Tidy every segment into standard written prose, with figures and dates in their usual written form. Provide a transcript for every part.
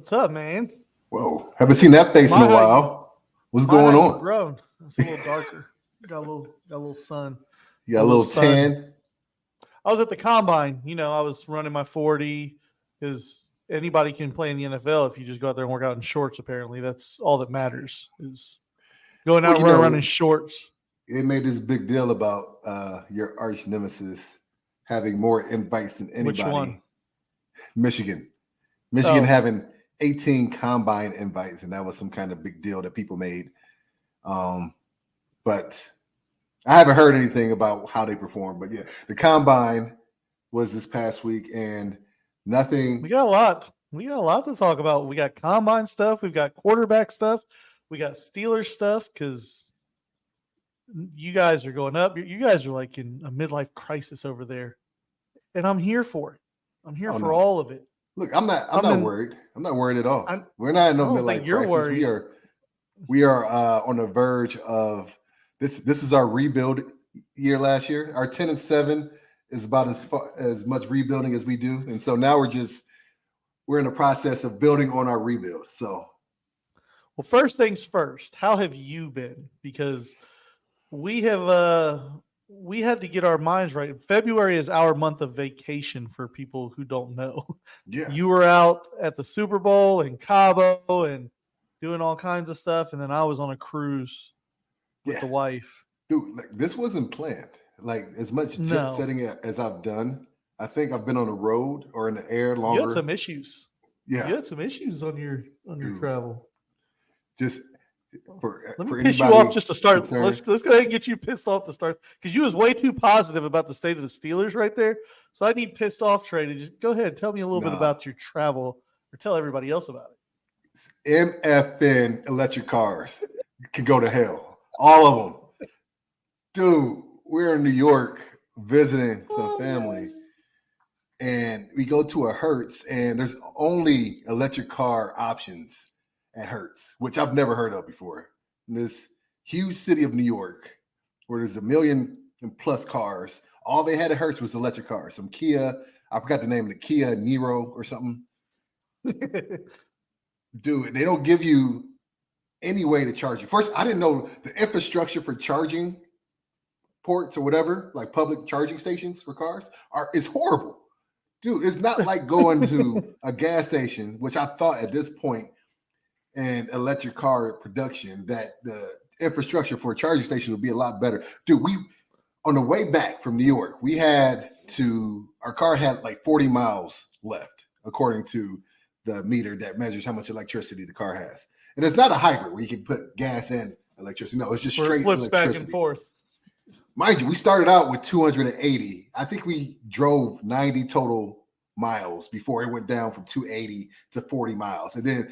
What's up, man? Whoa, haven't seen that face in My a how you while. What's my how going you've on? grown. It's a little darker. Got a little sun. You got Got a a little little sun. tan. I was at the combine. I was running my 40 because anybody can play in the NFL if you just go out there and work out in shorts. Apparently, that's all that matters is going Well, out running around in shorts. it made this big deal about your arch nemesis having more invites than Which one? anybody. Michigan. Michigan Oh, having 18 combine invites, and that was some kind of big deal that people made. But I haven't heard anything about how they performed. But yeah, the combine was this past week, and nothing. we got a lot. We got a lot to talk about. We got combine stuff. We've got quarterback stuff. We got Steelers stuff because you guys are going up. You guys are like in a midlife crisis over there, and I'm here for it. I'm here Oh for no! all of it. Look, I'm not. I'm I'm not in. worried. I'm not worried at all. I'm. We're not in I no don't think midlife you're crisis. We worried. are. We are on the verge of this. This is our rebuild year. Last year, our 10-7 is about as much rebuilding as we do, and so now we're in the process of building on our rebuild. So Well, first things first. How have you been? Because we had to get our minds right. February is our month of vacation for people who don't know. yeah, You were out at the Super Bowl in Cabo and doing all kinds of stuff, and then I was on a cruise with yeah, the wife. dude. Like this wasn't planned. Like as much jet No, setting as I've done, I think I've been on the road or in the air you had longer. some issues. Yeah, You had some issues on your dude. travel. Just for Let me for piss you off anybody just to start. concerned. Let's go ahead and get you pissed off to start because you was way too positive about the state of the Steelers right there. So I need pissed off Trey to just go ahead and tell me a little bit Nah, about your travel or tell everybody else about MFN electric cars can go to hell. All of them. Dude, we're in New York visiting some family, it. and we go to a Hertz, and there's only electric car options at Hertz, which I've never heard of before. In this huge city of New York, where there's 1 million and plus cars, all they had at Hertz was electric cars. Some Kia, I forgot the name of the Kia Niro or something. Dude, they don't give you any way to charge it. First, I didn't know the infrastructure for charging ports or whatever, like public charging stations for cars, is horrible. Dude, it's not like going to a gas station, which I thought at this point in electric car production that the infrastructure for a charging station would be a lot better. Dude, we on the way back from New York, our car had like 40 miles left, according to the meter that measures how much electricity the car has. And it's not a hybrid where you can put gas and electricity. No, it's just Where it straight flips back and electricity. forth. Mind you, we started out with 280. I think we drove 90 total miles before it went down from 280 to 40 miles. And then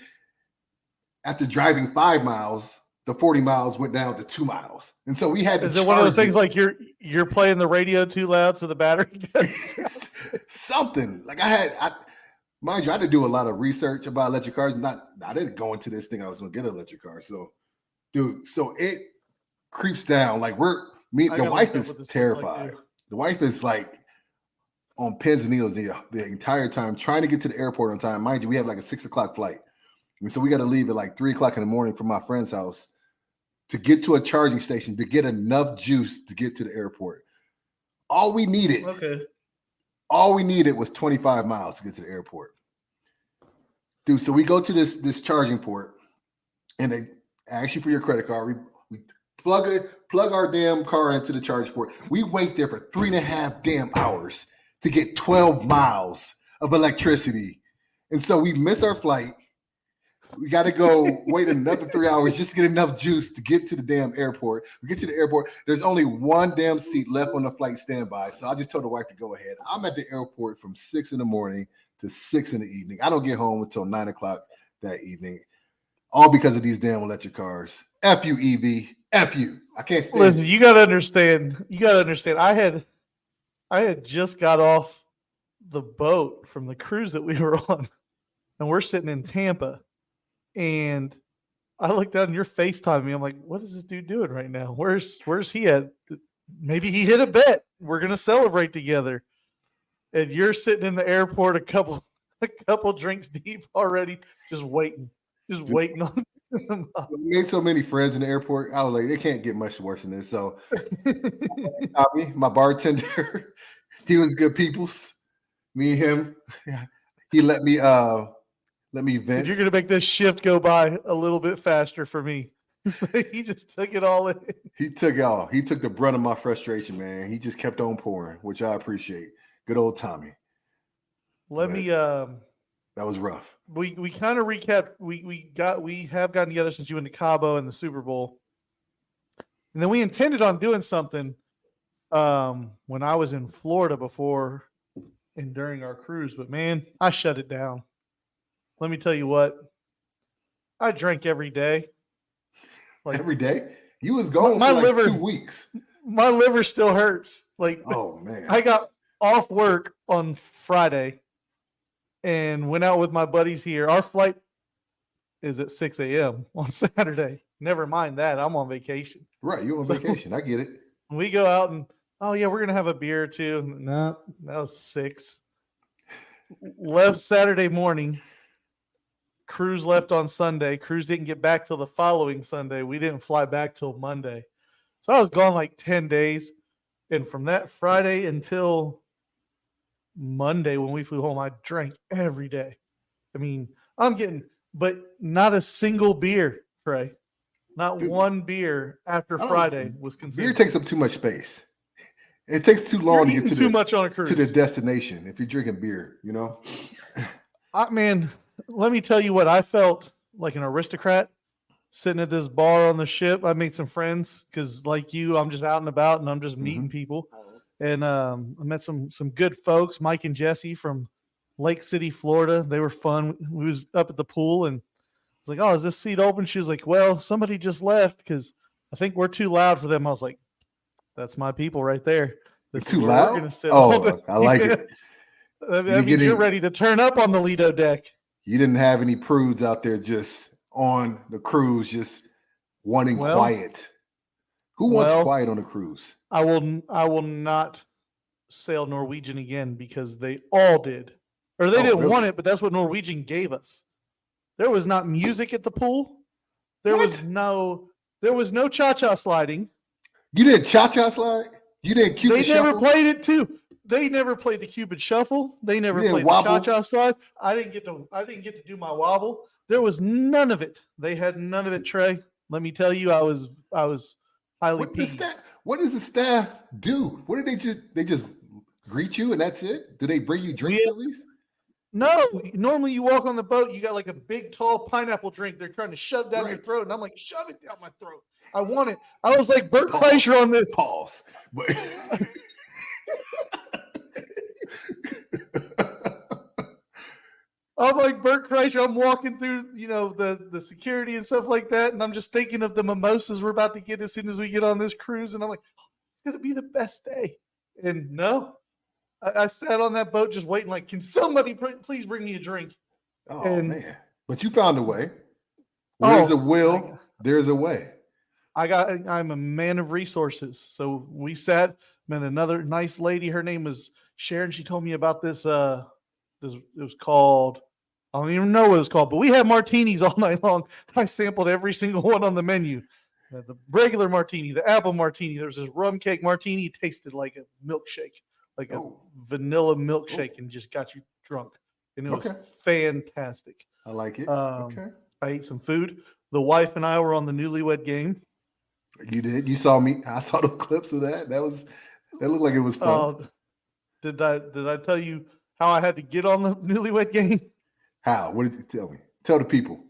after driving 5 miles, the 40 miles went down to 2 miles. And so we had to Is it one of those charge things like you're playing the radio too loud so the battery it. Something. Like mind you, I had to do a lot of research about electric cars. I didn't go into this thing I was going to get an electric car. So, dude, so it creeps down. Like the wife is terrified. The wife is like on pins and needles the entire time, trying to get to the airport on time. Mind you, we have like a 6:00 flight. And so we got to leave at like 3:00 in the morning from my friend's house to get to a charging station to get enough juice to get to the airport. All we needed was 25 miles to get to the airport. Dude, so we go to this charging port and they ask you for your credit card. We plug our damn car into the charge port. We wait there for 3.5 damn hours to get 12 miles of electricity. And so we miss our flight. We got to go wait another 3 hours just to get enough juice to get to the damn airport. We get to the airport. There's only one damn seat left on the flight standby. So I just told the wife to go ahead. I'm at the airport from 6 in the morning to 6 in the evening. I don't get home until 9:00 that evening. All because of these damn electric cars. F you, EV. F you. I can't stand Listen, you. you gotta understand. I had just got off the boat from the cruise that we were on, and we're sitting in Tampa. And I looked down and you're FaceTiming me. I'm like, what is this dude doing right now? Where's he at? Maybe he hit a bet. We're gonna celebrate together. And you're sitting in the airport a couple a couple drinks deep already, just waiting on them. We made so many friends in the airport. I was like, they can't get much worse than this. So Tommy, my bartender, he was good peoples. Me and him, he let me vent. You're gonna make this shift go by a little bit faster for me. So he just took it all in. He took the brunt of my frustration, man. He just kept on pouring, which I appreciate. Good old Tommy. Let me that was rough. We kind of recapped. We have gotten together since you went to Cabo and the Super Bowl, and then we intended on doing something when I was in Florida before and during our cruise. But man, I shut it down. Let me tell you what, I drank every day. Like every day, you was gone my for like liver, 2 weeks. My liver still hurts. Like, oh man, I got off work on Friday and went out with my buddies here. Our flight is at 6 a.m. on Saturday. Never mind that. I'm on vacation. Right. You're on vacation. I get it. We go out and, oh, yeah, we're going to have a beer or two. No, that was 6. Left Saturday morning. Cruise left on Sunday. Cruise didn't get back till the following Sunday. We didn't fly back till Monday. So I was gone like 10 days. And from that Friday until Monday when we flew home, I drank every day. I mean, but not a single beer, Trey. Not Dude, one beer after Friday was consumed. Beer takes up too much space. It takes too long to get to too much on a cruise. To the destination if you're drinking beer, you know? Man, let me tell you what, I felt like an aristocrat sitting at this bar on the ship. I made some friends because, like you, I'm just out and about and I'm just meeting people. And I met some good folks, Mike and Jesse from Lake City, Florida. They were fun. We was up at the pool and I was like, oh, is this seat open? She was like, well, somebody just left because I think we're too loud for them. I was like, that's my people right there. That's too loud? I like it. That means you're ready to turn up on the Lido deck. You didn't have any prudes out there just on the cruise, just wanting quiet. Who wants quiet on a cruise? I will not sail Norwegian again because they all did. Or they didn't want it, but that's what Norwegian gave us. There was not music at the pool. There was no cha-cha sliding. You didn't cha-cha slide? You didn't Cupid shuffle? They never played it too. They never played the Cupid shuffle. They never played the cha-cha slide. I didn't get to do my wobble. There was none of it. They had none of it, Trey. Let me tell you, I was highly peeved. What does the staff do? What did they just greet you and that's it? Do they bring you drinks at least? No. Normally you walk on the boat, you got like a big tall pineapple drink they're trying to shove down your throat. And I'm like, shove it down my throat. I want it. I was like Bert Kreischer on this. Pause. But I'm like Bert Kreischer. I'm walking through, the security and stuff like that. And I'm just thinking of the mimosas we're about to get as soon as we get on this cruise. And I'm like, it's going to be the best day. And no, I sat on that boat just waiting like, can somebody please bring me a drink? Oh, man. But you found a way. Where's a will, there's a way. I'm a man of resources. So we sat, met another nice lady. Her name was Sharon. She told me about this. It was called, I don't even know what it was called, but we had martinis all night long. I sampled every single one on the menu. The regular martini, the apple martini. There was this rum cake martini. It tasted like a milkshake, like a vanilla milkshake, and just got you drunk. And it was fantastic. I like it. I ate some food. The wife and I were on the Newlywed Game. You did? You saw me? I saw the clips of that. That looked like it was fun. Did I tell you how I had to get on the Newlywed Game? How? What did you tell me? Tell the people.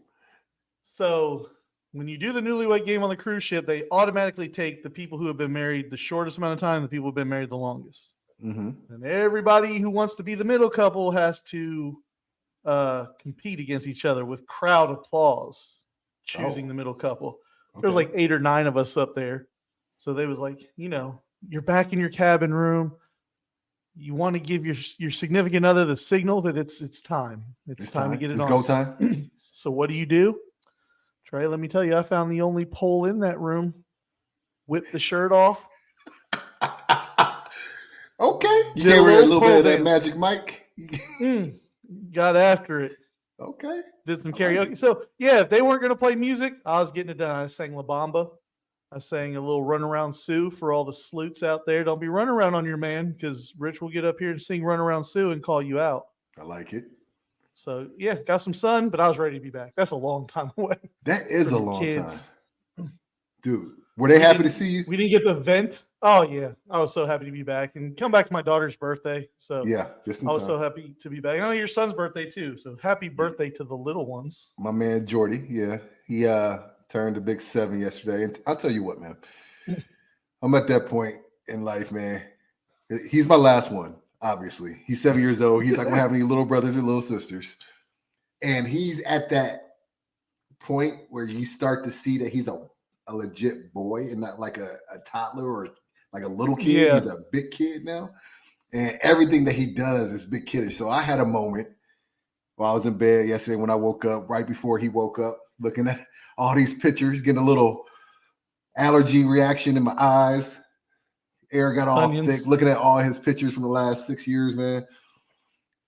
So when you do the Newlywed Game on the cruise ship, they automatically take the people who have been married the shortest amount of time, the people who have been married the longest. Mm-hmm. And everybody who wants to be the middle couple has to compete against each other with crowd applause, choosing the middle couple. There was like 8 or 9 of us up there. So they was like, you're back in your cabin room. You want to give your significant other the signal that it's time. It's time to get it on. It's go time. So what do? Trey, let me tell you, I found the only pole in that room. Whip the shirt off. Okay. You can't wear a little bit of that Magic Mike. got after it. Okay. Did some I like karaoke. it. So yeah, if they weren't going to play music, I was getting it done. I sang La Bamba. I sang a little Run Around Sue for all the sleuths out there. Don't be running around on your man, because Rich will get up here and sing Run Around Sue and call you out. I like it. So yeah, got some sun, but I was ready to be back. That's a long time away. That is a From long kids. time. Dude, were they happy to see you? We didn't get the vent. Oh yeah, I was so happy to be back and come back to my daughter's birthday. So Yeah, just in I was time. so happy to be back. I know your son's birthday too. So happy birthday to the little ones. My man Jordy, yeah, he turned a big 7 yesterday. And I'll tell you what, man, I'm at that point in life, man. He's my last one, obviously. He's 7 years old. He's not gonna have any little brothers and little sisters. And he's at that point where you start to see that he's a legit boy and not like a toddler or like a little kid. Yeah. He's a big kid now. And everything that he does is big kiddish. So I had a moment while I was in bed yesterday when I woke up, right before he woke up, looking at all these pictures, getting a little allergy reaction in my eyes. Air got all Onions. thick, looking at all his pictures from the last 6 years, man.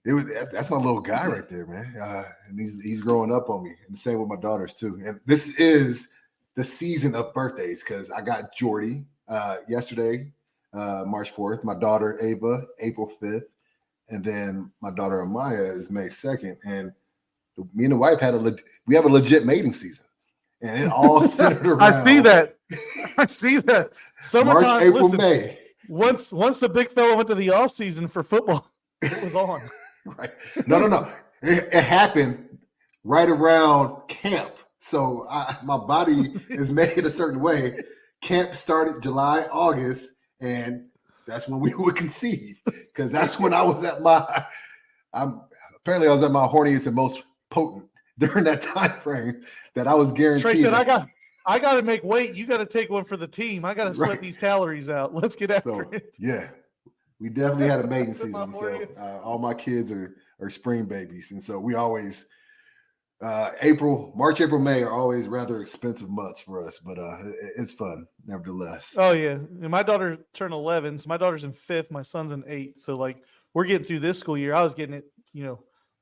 That's my little guy right there, man. And he's growing up on me. And the same with my daughters too. And this is the season of birthdays because I got Jordy yesterday, March 4th. My daughter Ava, April 5th. And then my daughter Amaya is May 2nd. And me and the wife we have a legit mating season. And it all centered around. I see that. I see that. March, April, listen, May. Once the big fella went to the off season for football, it was on. Right. No. It happened right around camp. So my body is made a certain way. Camp started July, August, and that's when we would conceive. Because that's when I was at my horniest and most potent during that time frame that I was guaranteed. Trey said, I got to make weight. You got to take one for the team. I got to sweat these calories out. Let's get after it. Yeah. We definitely had a mating season. So all my kids are spring babies. And so we always March, April, May are always rather expensive months for us, but it's fun nevertheless. Oh yeah. And my daughter turned 11. So my daughter's in 5th, my son's in 8th. So like we're getting through this school year. I was getting it,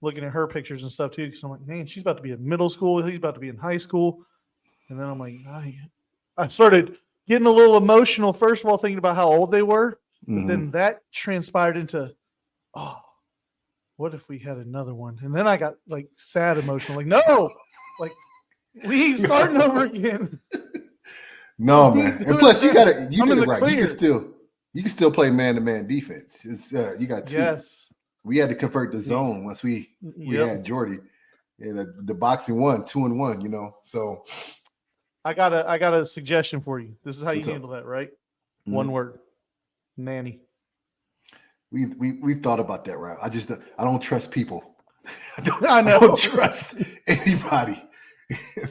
looking at her pictures and stuff too. Because I'm like, man, she's about to be in middle school. He's about to be in high school. And then I'm like, I started getting a little emotional, first of all, thinking about how old they were. But then that transpired into, what if we had another one? And then I got like sad emotional, like, no, like we ain't starting over again. No, man. And plus you did it right. Clear. You can still play man-to-man defense. It's you got two. Yes. We had to convert the zone once we had Jordy. And the boxing 2-1, So I got a suggestion for you. This is how you handle that, right? One word. Nanny. We've thought about that, right? I don't trust people. I don't trust anybody.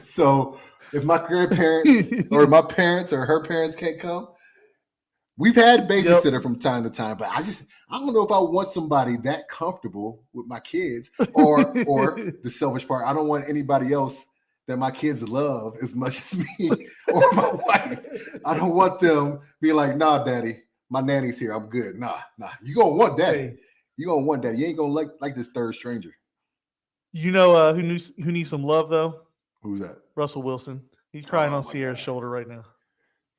So if my grandparents or my parents or her parents can't come, we've had babysitter from time to time, but I don't know if I want somebody that comfortable with my kids or the selfish part. I don't want anybody else that my kids love as much as me or my wife. I don't want them be like, nah, daddy, my nanny's here. I'm good. Nah. You gonna want daddy. Hey. You gonna want daddy. You ain't gonna like this third stranger. You know who needs some love though? Who's that? Russell Wilson. He's crying on Sierra's shoulder right now.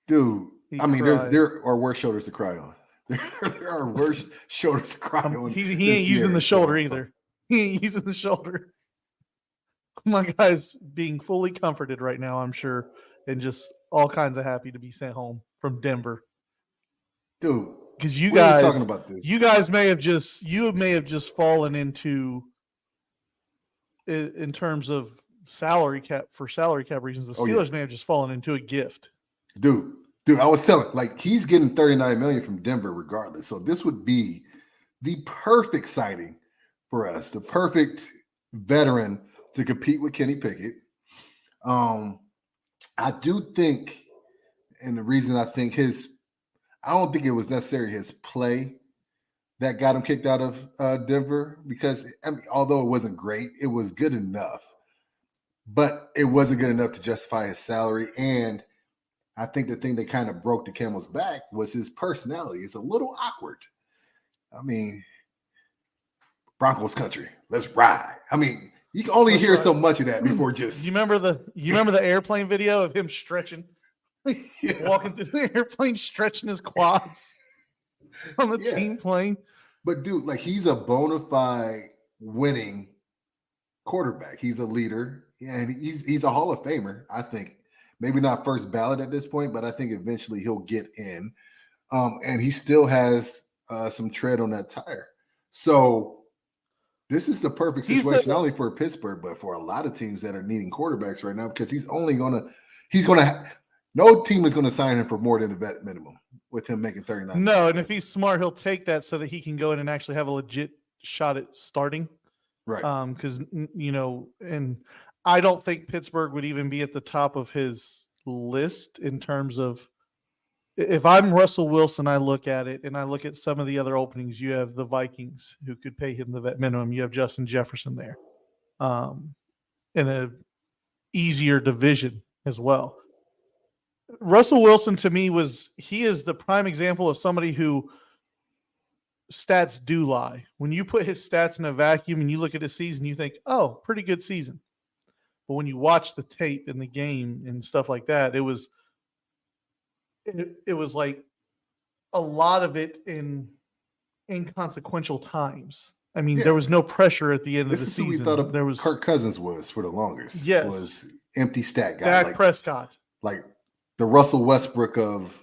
Dude, there are worse shoulders to cry on. There are worse shoulders to cry on. He ain't using the shoulder either. He ain't using the shoulder. My guy's being fully comforted right now, I'm sure, and just all kinds of happy to be sent home from Denver. Dude, because you guys talking about this. You guys may have just fallen into, in terms of salary cap reasons, the Steelers may have just fallen into a gift. Dude, I was telling, like, he's getting $39 million from Denver regardless. So this would be the perfect signing for us, the perfect veteran to compete with Kenny Pickett. I do think, and the reason I think I don't think it was necessarily his play that got him kicked out of Denver, because although it wasn't great, it was good enough, but it wasn't good enough to justify his salary. And I think the thing that kind of broke the camel's back was his personality. It's a little awkward. I mean, Broncos country. Let's ride. I mean, you can only hear so much of that before just. You remember the airplane video of him stretching, walking through the airplane, stretching his quads on the team plane. But dude, like he's a bona fide winning quarterback. He's a leader, and he's a Hall of Famer. I think maybe not first ballot at this point, but I think eventually he'll get in. And he still has some tread on that tire. So this is the perfect situation, not only for Pittsburgh, but for a lot of teams that are needing quarterbacks right now, because no team is going to sign him for more than the vet minimum with him making 39. No, and if he's smart, he'll take that so that he can go in and actually have a legit shot at starting. Right. Because, and I don't think Pittsburgh would even be at the top of his list in terms of, if I'm Russell Wilson, I look at it and I look at some of the other openings. You have the Vikings who could pay him the vet minimum. You have Justin Jefferson there, in a easier division as well. Russell Wilson to me he is the prime example of somebody who stats do lie. When you put his stats in a vacuum and you look at his season, you think, oh, pretty good season. But when you watch the tape in the game and stuff like that, it was like a lot of it in inconsequential times. I mean, there was no pressure at the end of the season. This is who we thought Kirk Cousins was for the longest. Yes. Was empty stat guy. Dak Prescott. Like the Russell Westbrook of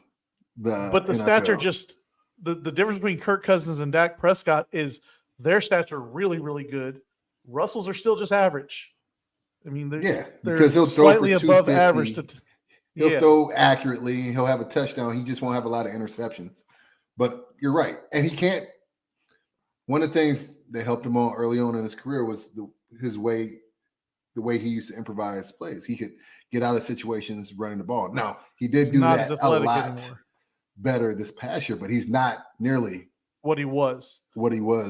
the But the NFL. stats are just the difference between Kirk Cousins and Dak Prescott is their stats are really, really good. Russell's are still just average. I mean, they're because he'll slightly throw above average. He'll throw accurately. He'll have a touchdown. He just won't have a lot of interceptions. But you're right. And he can't. One of the things that helped him on early on in his career was the way he used to improvise plays. He could get out of situations running the ball. Now, he did do that a lot better this past year, but he's not nearly what he was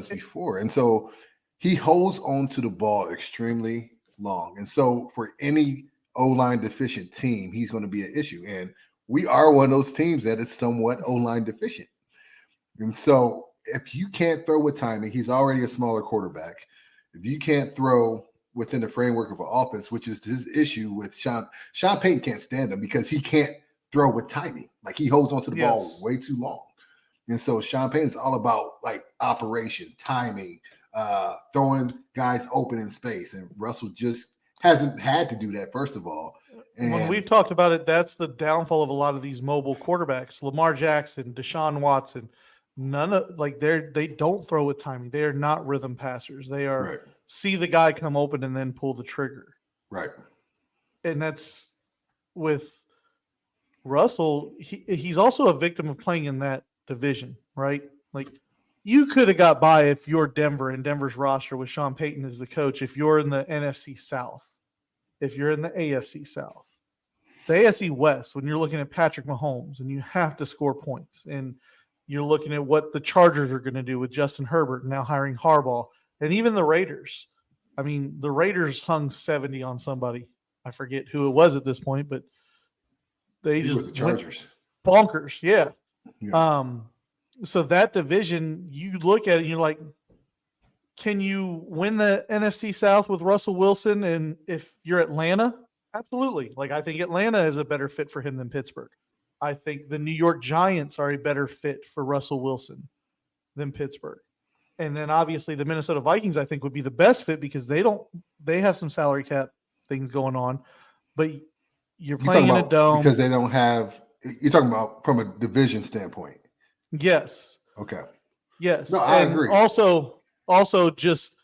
before. And so he holds on to the ball extremely long. And so for any O-line deficient team, he's going to be an issue. And we are one of those teams that is somewhat O-line deficient. And so if you can't throw with timing, he's already a smaller quarterback. If you can't throw within the framework of an offense, which is his issue with Sean Payton can't stand him because he can't throw with timing. Like he holds onto the ball way too long. And so Sean Payton is all about like operation, timing, throwing guys open in space. And Russell just hasn't had to do that, first of all. And when we've talked about it, that's the downfall of a lot of these mobile quarterbacks. Lamar Jackson, Deshaun Watson, they don't throw with timing. They are not rhythm passers. They are see the guy come open and then pull the trigger. Right. And that's with Russell. He's also a victim of playing in that division, right? Like you could have got by if you're Denver and Denver's roster with Sean Payton as the coach. If you're in the NFC South, if you're in the AFC South, the AFC West, when you're looking at Patrick Mahomes and you have to score points and you're looking at what the Chargers are going to do with Justin Herbert now hiring Harbaugh, and even the Raiders. I mean, the Raiders hung 70 on somebody. I forget who it was at this point, but they just the Chargers. Bonkers. Yeah. So that division, you look at it and you're like, can you win the NFC South with Russell Wilson? And if you're Atlanta, absolutely. Like, I think Atlanta is a better fit for him than Pittsburgh. I think the New York Giants are a better fit for Russell Wilson than Pittsburgh. And then obviously the Minnesota Vikings, I think, would be the best fit because they have some salary cap things going on, but you're playing in a dome. Because they don't have, you're talking about from a division standpoint. Yes. Okay. Yes. No, I agree. Also just,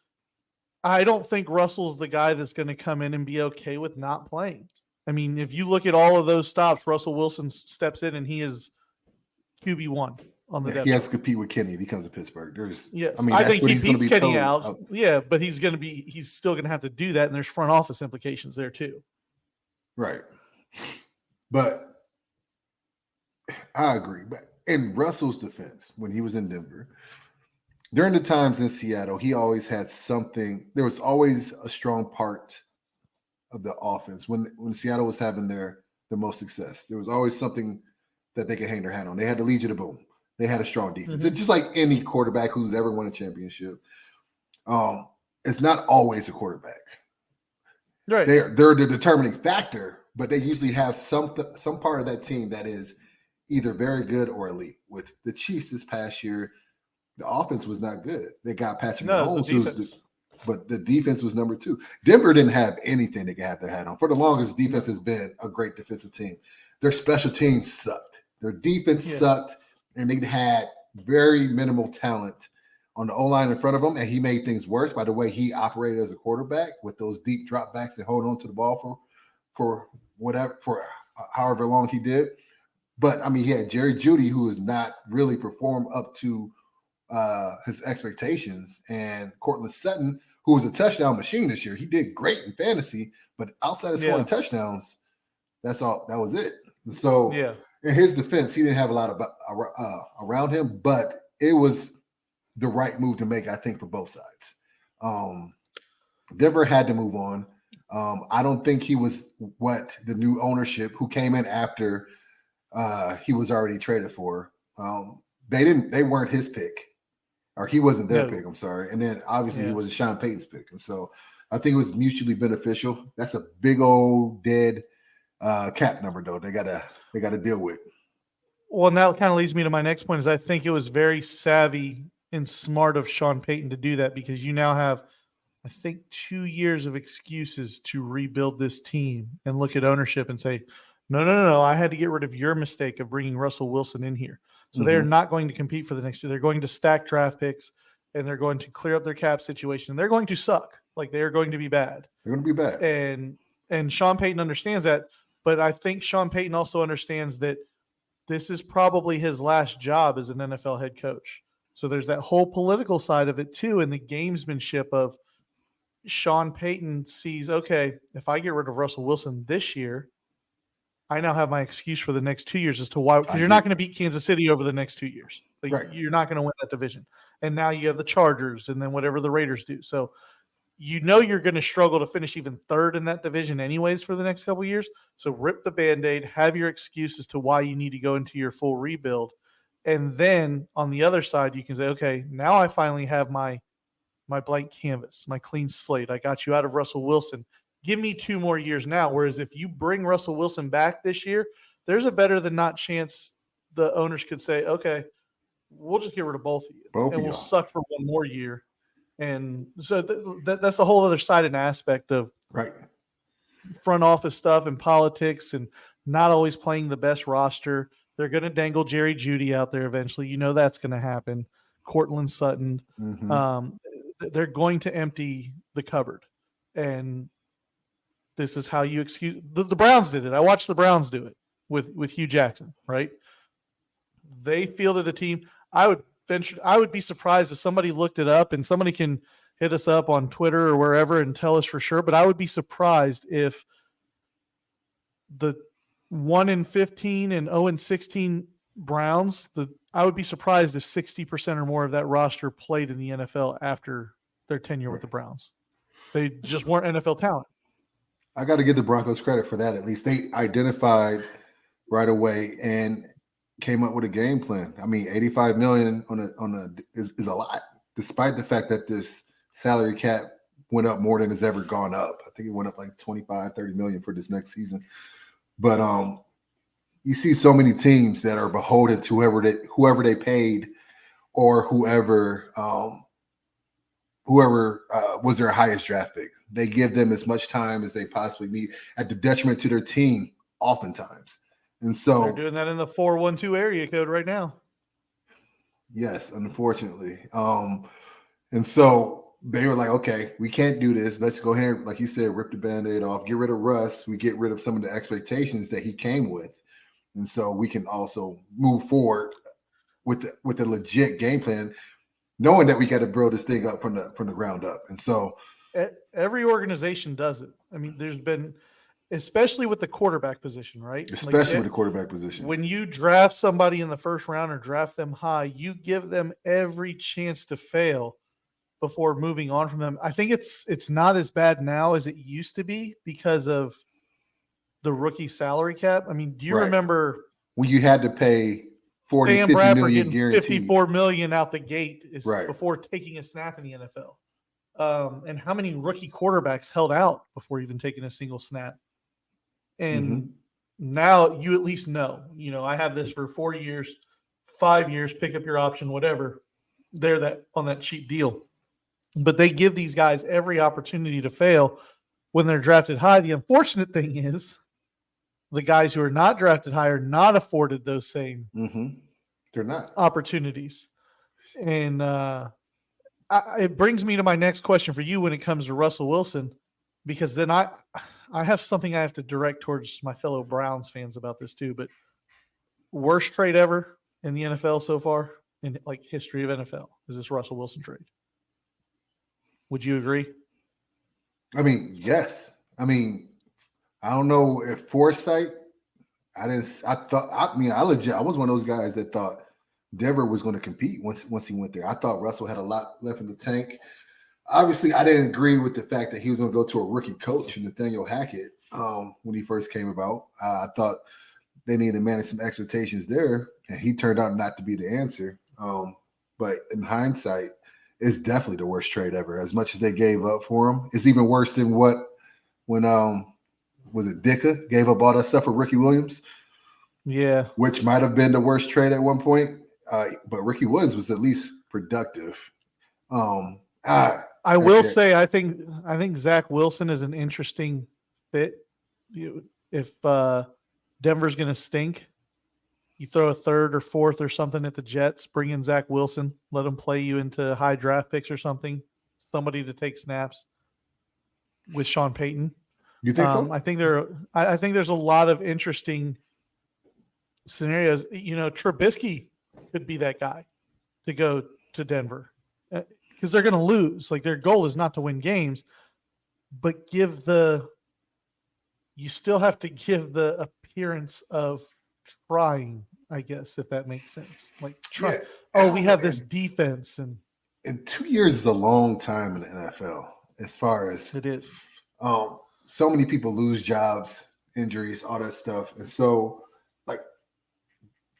I don't think Russell's the guy that's going to come in and be okay with not playing. I mean, if you look at all of those stops, Russell Wilson steps in and he is QB1 on the depth. He has to compete with Kenny if he comes to Pittsburgh. I think he beats Kenny out. Yeah, but he's still going to have to do that, and there's front office implications there too. Right. But I agree. But in Russell's defense, when he was in Denver, during the times in Seattle, he always had something. There was always a strong part of the offense when Seattle was having their most success. There was always something that they could hang their hat on. They had the Legion of Boom. They had a strong defense. It's just like any quarterback who's ever won a championship. it's not always a quarterback. Right. They're the determining factor, but they usually have some part of that team that is either very good or elite. With the Chiefs this past year, the offense was not good. They got Patrick No, it's the Mahomes, defense. but the defense was number 2. Denver didn't have anything they could have their hat on. For the longest, defense has been a great defensive team. Their special teams sucked. Their defense sucked, and they had very minimal talent on the O-line in front of him, and he made things worse by the way he operated as a quarterback with those deep dropbacks and hold on to the ball for however long he did. But I mean, he had Jerry Jeudy, who has not really performed up to his expectations, and Cortland Sutton, who was a touchdown machine this year. He did great in fantasy, but outside of scoring touchdowns, that's all. That was it. So in his defense, he didn't have a lot of around him, but it was the right move to make, I think, for both sides. Denver had to move on. I don't think he was what the new ownership who came in after he was already traded for. They weren't his pick, or he wasn't their pick. I'm sorry. And then obviously he wasn't Sean Payton's pick. And so I think it was mutually beneficial. That's a big old dead cap number though. They gotta deal with. Well, and that kind of leads me to my next point is I think it was very savvy and smart of Sean Payton to do that because you now have, I think, 2 years of excuses to rebuild this team and look at ownership and say, no, I had to get rid of your mistake of bringing Russell Wilson in here. So they're not going to compete for the next year. They're going to stack draft picks and they're going to clear up their cap situation. They're going to suck. Like they're going to be bad. They're going to be bad. And Sean Payton understands that. But I think Sean Payton also understands that this is probably his last job as an NFL head coach. So there's that whole political side of it too. And the gamesmanship of Sean Payton sees, okay, if I get rid of Russell Wilson this year, I now have my excuse for the next 2 years as to why, because you're not going to beat Kansas City over the next 2 years. Like you're not going to win that division. And now you have the Chargers and then whatever the Raiders do. So you know you're going to struggle to finish even third in that division anyways for the next couple of years. So rip the Band-Aid, have your excuses to why you need to go into your full rebuild. And then on the other side, you can say, okay, now I finally have my blank canvas, my clean slate. I got you out of Russell Wilson. Give me 2 more years now. Whereas if you bring Russell Wilson back this year, there's a better than not chance the owners could say, okay, we'll just get rid of both of you. And we'll suck for 1 more year. And so that's the whole other side and aspect of front office stuff and politics and not always playing the best roster. They're going to dangle Jerry Jeudy out there eventually. You know that's going to happen. Cortland Sutton. They're going to empty the cupboard. And this is how you excuse – the Browns did it. I watched the Browns do it with Hugh Jackson, right? They fielded a team. I would be surprised if somebody looked it up, and somebody can hit us up on Twitter or wherever and tell us for sure, but I would be surprised if the 1-15 and 0-16 Browns, I would be surprised if 60% or more of that roster played in the NFL after their tenure with the Browns. They just weren't NFL talent. I got to give the Broncos credit for that. At least they identified right away and came up with a game plan. I mean, $85 million is a lot, despite the fact that this salary cap went up more than has ever gone up. I think it went up like 25, 30 million for this next season. But you see so many teams that are beholden to whoever they paid or whoever was their highest draft pick. They give them as much time as they possibly need at the detriment to their team oftentimes. And so they're doing that in the 412 area code right now. Yes, unfortunately. And so they were like, okay, we can't do this. Let's go ahead, like you said, rip the Band-Aid off, get rid of Russ. We get rid of some of the expectations that he came with. And so we can also move forward with a legit game plan, knowing that we got to build this thing up from the ground up. And so every organization does it. I mean, there's been, especially with the quarterback position, right? Especially with the quarterback position. When you draft somebody in the first round or draft them high, you give them every chance to fail before moving on from them. I think it's not as bad now as it used to be because of the rookie salary cap. I mean, do you remember when you had to pay 40, Sam 50 Bradford million getting guaranteed? $54 million out the gate before taking a snap in the NFL? and how many rookie quarterbacks held out before even taking a single snap. And now you at least know, I have this for 4 years, 5 years, pick up your option, whatever. They're that on that cheap deal. But they give these guys every opportunity to fail when they're drafted high. The unfortunate thing is the guys who are not drafted high are not afforded those same They're not opportunities. And it brings me to my next question for you when it comes to Russell Wilson, because then I have something I have to direct towards my fellow Browns fans about this too. But worst trade ever in the NFL so far, in like history of NFL, is this Russell Wilson trade. Would you agree? I mean, yes. I mean, I don't know if foresight. I was one of those guys that thought Denver was going to compete once he went there. I thought Russell had a lot left in the tank. Obviously, I didn't agree with the fact that he was going to go to a rookie coach, Nathaniel Hackett, when he first came about. I thought they needed to manage some expectations there, and he turned out not to be the answer. But in hindsight, it's definitely the worst trade ever. As much as they gave up for him, it's even worse than when was it Dicka gave up all that stuff for Ricky Williams? Yeah, which might have been the worst trade at one point. But Ricky Williams was at least productive. I will say I think Zach Wilson is an interesting fit. If Denver's going to stink, you throw a third or fourth or something at the Jets, bring in Zach Wilson, let him play you into high draft picks or something, somebody to take snaps with Sean Payton. You think so? I think there's a lot of interesting scenarios. Trubisky could be that guy to go to Denver because they're going to lose. Like, their goal is not to win games, but you still have to give the appearance of trying, I guess, if that makes sense. Like, try. Yeah. Oh, we have this defense, and 2 years is a long time in the NFL. As far as it is, so many people lose jobs, injuries, all that stuff, and so like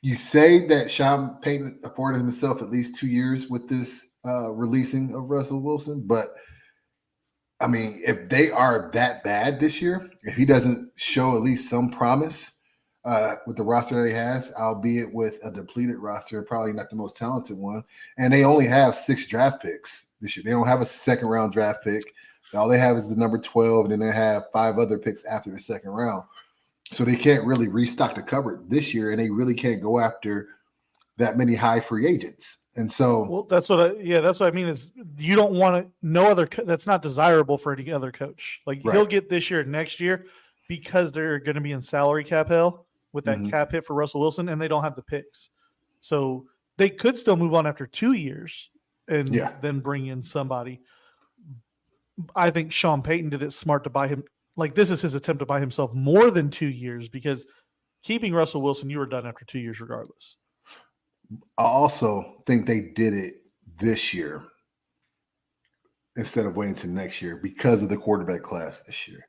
you say that Sean Payton afforded himself at least 2 years with this releasing of Russell Wilson, but I mean, if they are that bad this year, if he doesn't show at least some promise with the roster that he has, albeit with a depleted roster, probably not the most talented one, and they only have 6 draft picks this year. They don't have a second-round draft pick. All they have is the number 12, and then they have 5 other picks after the second round. So they can't really restock the cupboard this year, and they really can't go after that many high free agents. And so, well, that's what I mean is you don't want to. That's not desirable for any other coach. Like, right. He'll get this year, next year, because they're going to be in salary cap hell with that cap hit for Russell Wilson, and they don't have the picks. So they could still move on after 2 years and then bring in somebody. I think Sean Payton did it smart to buy him. Like, this is his attempt to buy himself more than 2 years, because keeping Russell Wilson, you were done after 2 years regardless. I also think they did it this year instead of waiting to next year because of the quarterback class this year.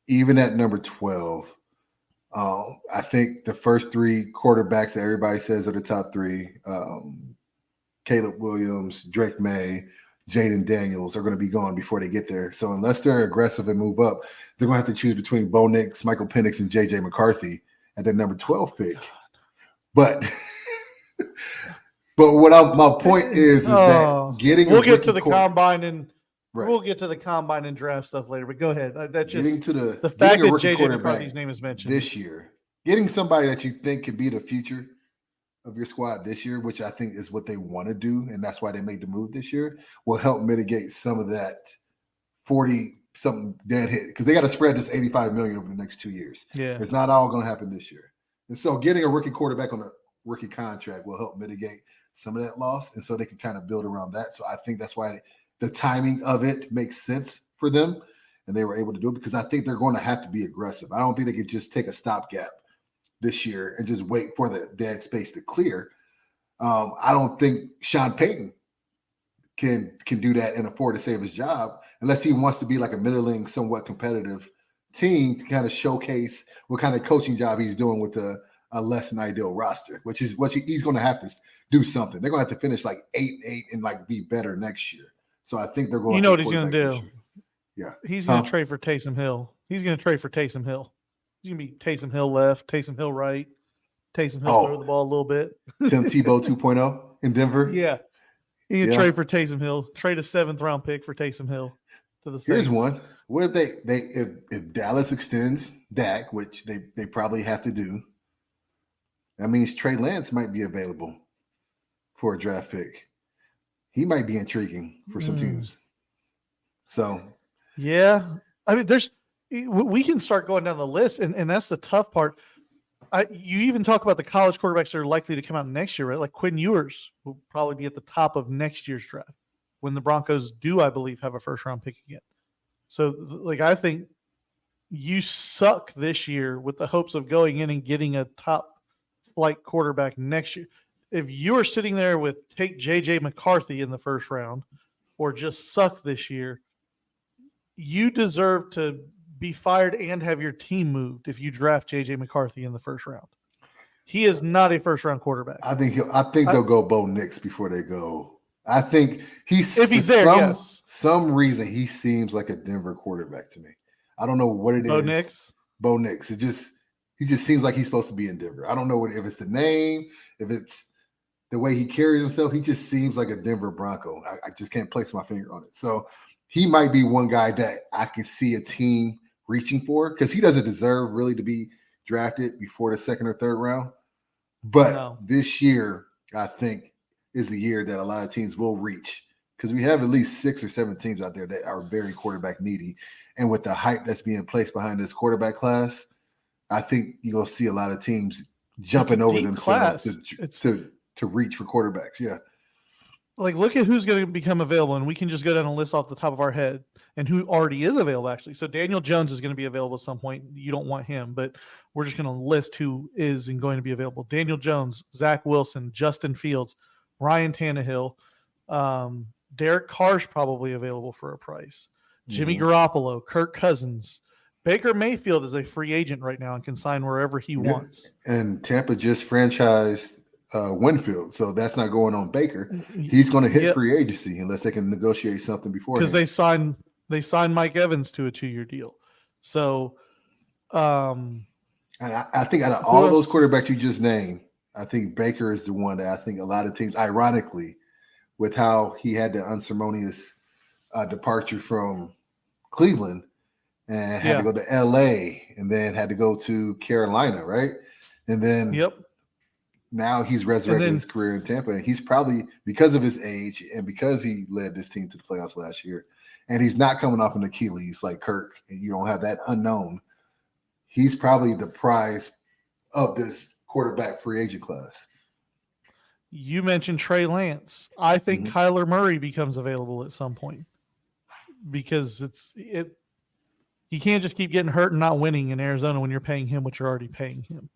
Even at number 12, I think the first 3 quarterbacks that everybody says are the top 3, Caleb Williams, Drake May, Jaden Daniels, are going to be gone before they get there. So unless they're aggressive and move up, they're going to have to choose between Bo Nix, Michael Penix, and J.J. McCarthy at the number 12 pick. But my point is that getting we'll get to the combine and we'll get to the combine and draft stuff later. But go ahead. That's just the fact that J.J. McCarthy's name is mentioned this year. Getting somebody that you think could be the future of your squad this year, which I think is what they want to do, and that's why they made the move this year, will help mitigate some of that 40-something dead hit, because they got to spread this $85 million over the next 2 years. Yeah, it's not all going to happen this year, and so getting a rookie quarterback on a rookie contract will help mitigate some of that loss, and so they can kind of build around that. So I think that's why the timing of it makes sense for them, and they were able to do it, because I think they're going to have to be aggressive. I don't think they could just take a stopgap this year and just wait for the dead space to clear. I don't think Sean Payton can do that and afford to save his job unless he wants to be like a middling, somewhat competitive team to kind of showcase what kind of coaching job he's doing with a less than ideal roster, which is what he's going to have to do something. They're going to have to finish like 8-8 and like be better next year. So I think they're going. You to know what he's going to this do? year. Yeah, he's going to trade for Taysom Hill. He's going to trade for Taysom Hill. He's going to be Taysom Hill left, Taysom Hill right, Taysom Hill throw the ball a little bit. Tim Tebow 2.0 in Denver. Yeah, he can trade for Taysom Hill. Trade a 7th round pick for Taysom Hill to the Saints. Here's one. What if if Dallas extends Dak, which they probably have to do? That means Trey Lance might be available for a draft pick. He might be intriguing for some teams. So, yeah, I mean, we can start going down the list, and that's the tough part. You even talk about the college quarterbacks that are likely to come out next year, right? Like Quinn Ewers will probably be at the top of next year's draft when the Broncos do, I believe, have a 1st-round pick again. So, like, I think you suck this year with the hopes of going in and getting a top-flight quarterback next year. If you are sitting there with take J.J. McCarthy in the 1st round or just suck this year, you deserve to be fired and have your team moved if you draft J.J. McCarthy in the 1st round. He is not a 1st-round quarterback. I think they'll go Bo Nix before they go. I think if he's there, some reason he seems like a Denver quarterback to me. I don't know what it is. Bo Nix. He just seems like he's supposed to be in Denver. I don't know if it's the name, if it's the way he carries himself. He just seems like a Denver Bronco. I just can't place my finger on it. So he might be one guy that I can see a team reaching for because he doesn't deserve really to be drafted before the 2nd or 3rd round. But this year, I think, is the year that a lot of teams will reach because we have at least 6 or 7 teams out there that are very quarterback needy. And with the hype that's being placed behind this quarterback class, I think you're going to see a lot of teams jumping over themselves to reach for quarterbacks. Yeah. Like, look at who's going to become available, and we can just go down a list off the top of our head and who already is available, actually. So Daniel Jones is going to be available at some point. You don't want him, but we're just going to list who is and going to be available. Daniel Jones, Zach Wilson, Justin Fields, Ryan Tannehill, Derek Carr's probably available for a price. Jimmy Garoppolo, Kirk Cousins. Baker Mayfield is a free agent right now and can sign wherever he wants. And Tampa just franchised Winfield, so that's not going on Baker. He's going to hit free agency unless they can negotiate something before. Because they signed Mike Evans to a 2-year deal. So, and I think out of all those quarterbacks you just named, I think Baker is the one that I think a lot of teams, ironically, with how he had the unceremonious departure from Cleveland and had to go to L.A. and then had to go to Carolina, right? And then now he's resurrected his career in Tampa. And he's probably, because of his age and because he led this team to the playoffs last year, and he's not coming off an Achilles like Kirk, and you don't have that unknown, he's probably the prize of this quarterback free agent class. You mentioned Trey Lance. I think Kyler Murray becomes available at some point because he can't just keep getting hurt and not winning in Arizona when you're paying him what you're already paying him.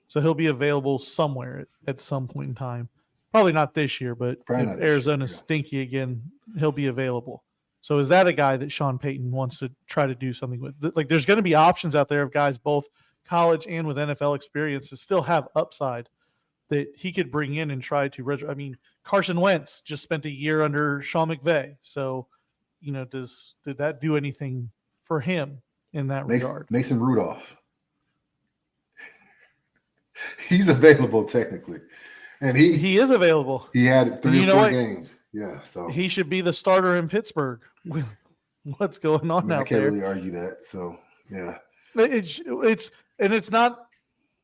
So he'll be available somewhere at some point in time. Probably not this year, but if Arizona's stinky again, he'll be available. So is that a guy that Sean Payton wants to try to do something with? Like, there's going to be options out there of guys both college and with NFL experience to still have upside that he could bring in and try to. I mean, Carson Wentz just spent a year under Sean McVay. So, did that do anything for him in that regard? Mason Rudolph. He's available technically. And he is available. He had 3 or 4 games. Yeah. So he should be the starter in Pittsburgh with what's going on out there. I can't really argue that. So yeah. It's not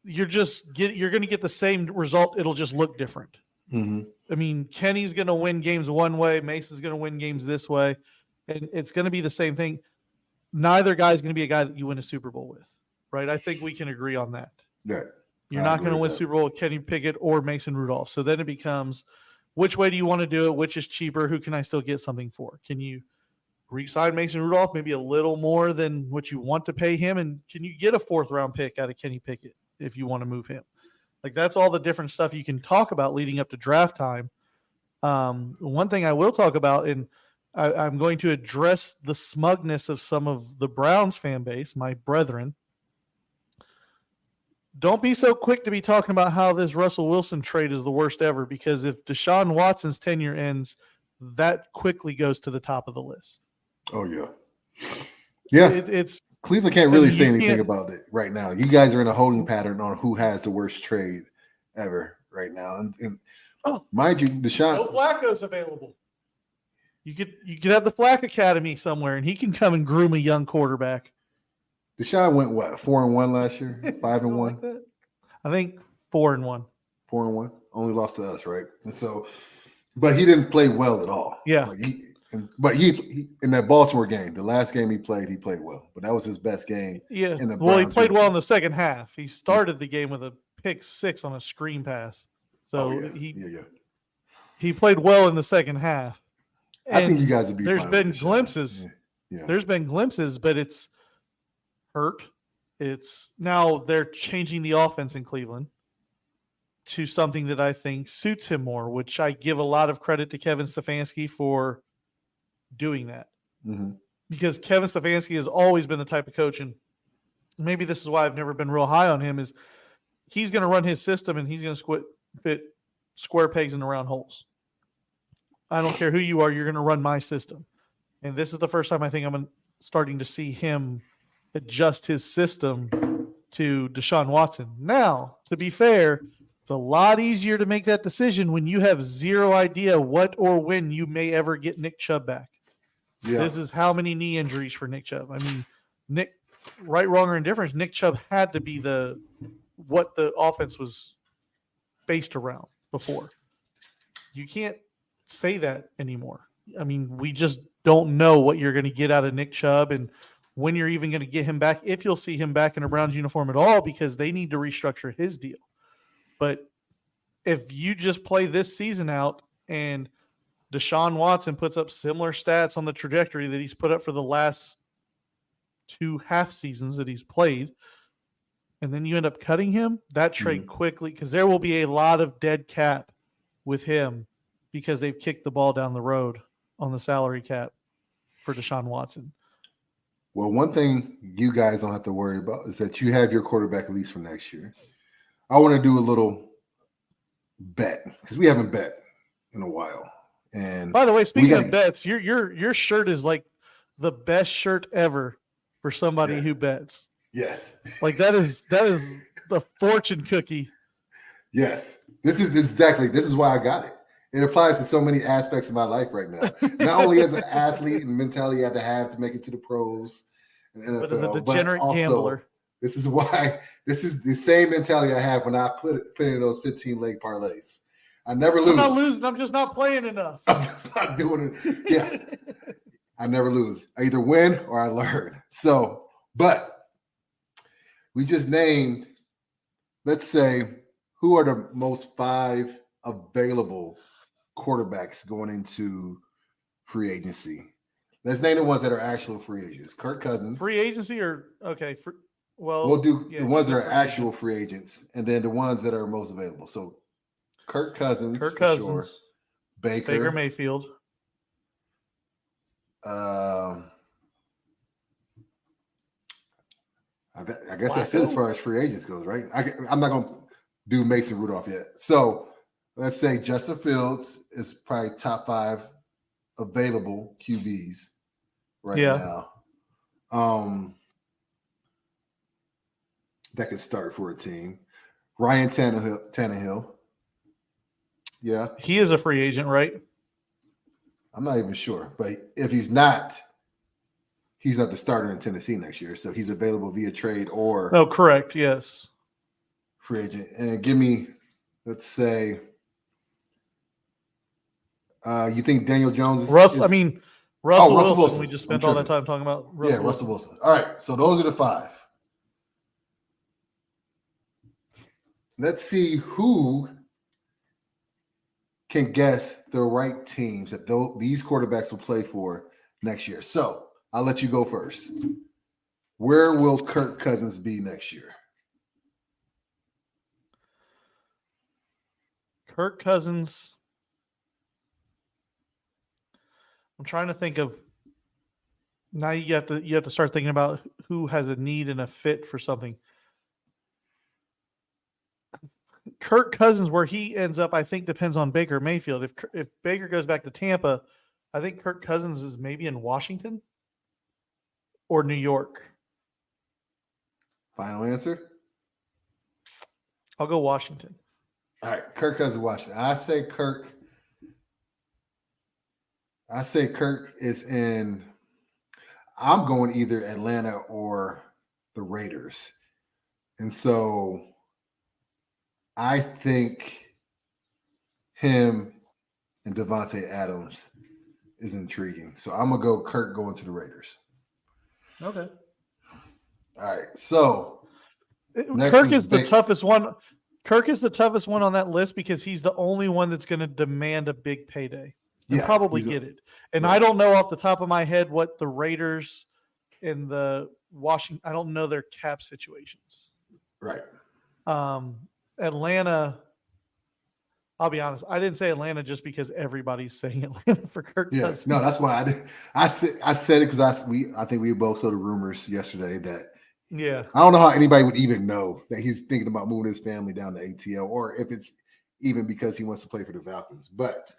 you're going to get the same result. It'll just look different. Mm-hmm. I mean, Kenny's going to win games one way, Mason's going to win games this way, and it's going to be the same thing. Neither guy's going to be a guy that you win a Super Bowl with, right? I think we can agree on that. Yeah. You're not going to win Super Bowl with Kenny Pickett or Mason Rudolph. So then it becomes, which way do you want to do it? Which is cheaper? Who can I still get something for? Can you re-sign Mason Rudolph maybe a little more than what you want to pay him? And can you get a 4th-round pick out of Kenny Pickett if you want to move him? Like, that's all the different stuff you can talk about leading up to draft time. One thing I will talk about, and I'm going to address the smugness of some of the Browns fan base, my brethren. don't be so quick to be talking about how this Russell Wilson trade is the worst ever, because if Deshaun Watson's tenure ends, that quickly goes to the top of the list. Oh yeah, yeah. It's Cleveland can't I really mean, say you anything can't. about it right now. You guys are in a holding pattern on who has the worst trade ever right now. And Oh, mind you, no Deshaun, Flacco's available. You could have the Flack Academy somewhere, and he can come and groom a young quarterback. Deshaun went what 4-1 last year, You 5-1, don't like that? I think 4-1. 4-1. Only lost to us, right? And so, but he didn't play well at all. Yeah. Like he in that Baltimore game, the last game he played well. But that was his best game. Yeah. In the Well, he Browns played well in uniform. the second half. He started the game with a pick six on a screen pass. So Oh yeah. he played well in the second half. I think you And guys would be. there's fine been with Deshaun. glimpses. Yeah. There's been glimpses, but it's hurt. It's now they're changing the offense in Cleveland to something that I think suits him more, which I give a lot of credit to Kevin Stefanski for doing that. Mm-hmm. Because Kevin Stefanski has always been the type of coach, and maybe this is why I've never been real high on him, is he's going to run his system and he's going to fit square pegs in the round holes. I don't care who you are, you're going to run my system. And this is the first time I think I'm starting to see him adjust his system to Deshaun Watson. Now, to be fair, it's a lot easier to make that decision when you have zero idea what or when you may ever get Nick Chubb back. Yeah. This is how many knee injuries for Nick Chubb. I mean, Nick, right, wrong, or indifference, Nick Chubb had to be what the offense was based around before. You can't say that anymore. I mean, we just don't know what you're going to get out of Nick Chubb and when you're even going to get him back, if you'll see him back in a Browns uniform at all, because they need to restructure his deal. But if you just play this season out and Deshaun Watson puts up similar stats on the trajectory that he's put up for the last 2 half seasons that he's played, and then you end up cutting him, that trade quickly, because there will be a lot of dead cap with him because they've kicked the ball down the road on the salary cap for Deshaun Watson. Well, one thing you guys don't have to worry about is that you have your quarterback at least for next year. I want to do a little bet because we haven't bet in a while. And by the way, speaking of bets, your shirt is like the best shirt ever for somebody who bets. Yes. Like that is the fortune cookie. Yes. This is why I got it. It applies to so many aspects of my life right now. Not only as an athlete and mentality I have to make it to the pros and NFL, but as a degenerate gambler. This is why this is the same mentality I have when I put in those 15-leg parlays. I never lose. I'm not losing. I'm just not playing enough. I'm just not doing it. Yeah. I never lose. I either win or I learn. So, but we just named, let's say, who are the most 5 available quarterbacks going into free agency. Let's name the ones that are actual free agents. Kirk Cousins. Free agency or okay. We'll do the ones that are actual free agents and then the ones that are most available. So Kirk Cousins, sure. Baker Mayfield. I guess that's it as far as free agents goes, right? I'm not going to do Mason Rudolph yet. So let's say Justin Fields is probably top 5 available QBs right now. That could start for a team. Ryan Tannehill. Yeah. He is a free agent, right? I'm not even sure. But if he's not the starter in Tennessee next year. So he's available via trade or no, correct, yes. Free agent. And give me, let's say, you think Daniel Jones is Russell Wilson. We just spent all that time talking about Russell Wilson. All right. So those are the 5. Let's see who can guess the right teams that these quarterbacks will play for next year. So I'll let you go first. Where will Kirk Cousins be next year? Kirk Cousins. I'm trying to think of. Now you have to start thinking about who has a need and a fit for something. Kirk Cousins, where he ends up, I think depends on Baker Mayfield. If Baker goes back to Tampa, I think Kirk Cousins is maybe in Washington or New York. Final answer? I'll go Washington. All right, Kirk Cousins, Washington. I say Kirk is in. I'm going either Atlanta or the Raiders. And so I think him and Devontae Adams is intriguing. So I'm going to go Kirk going to the Raiders. Okay. All right. So Kirk is the toughest one. Kirk is the toughest one on that list because he's the only one that's going to demand a big payday and probably get it. And right. I don't know off the top of my head what the Raiders and the Washington, I don't know their cap situations. Right. Atlanta, I'll be honest, I didn't say Atlanta just because everybody's saying Atlanta for Kirk Cousins. No, that's why I said it because I think we both saw the rumors yesterday that I don't know how anybody would even know that he's thinking about moving his family down to ATL, or if it's even because he wants to play for the Falcons. But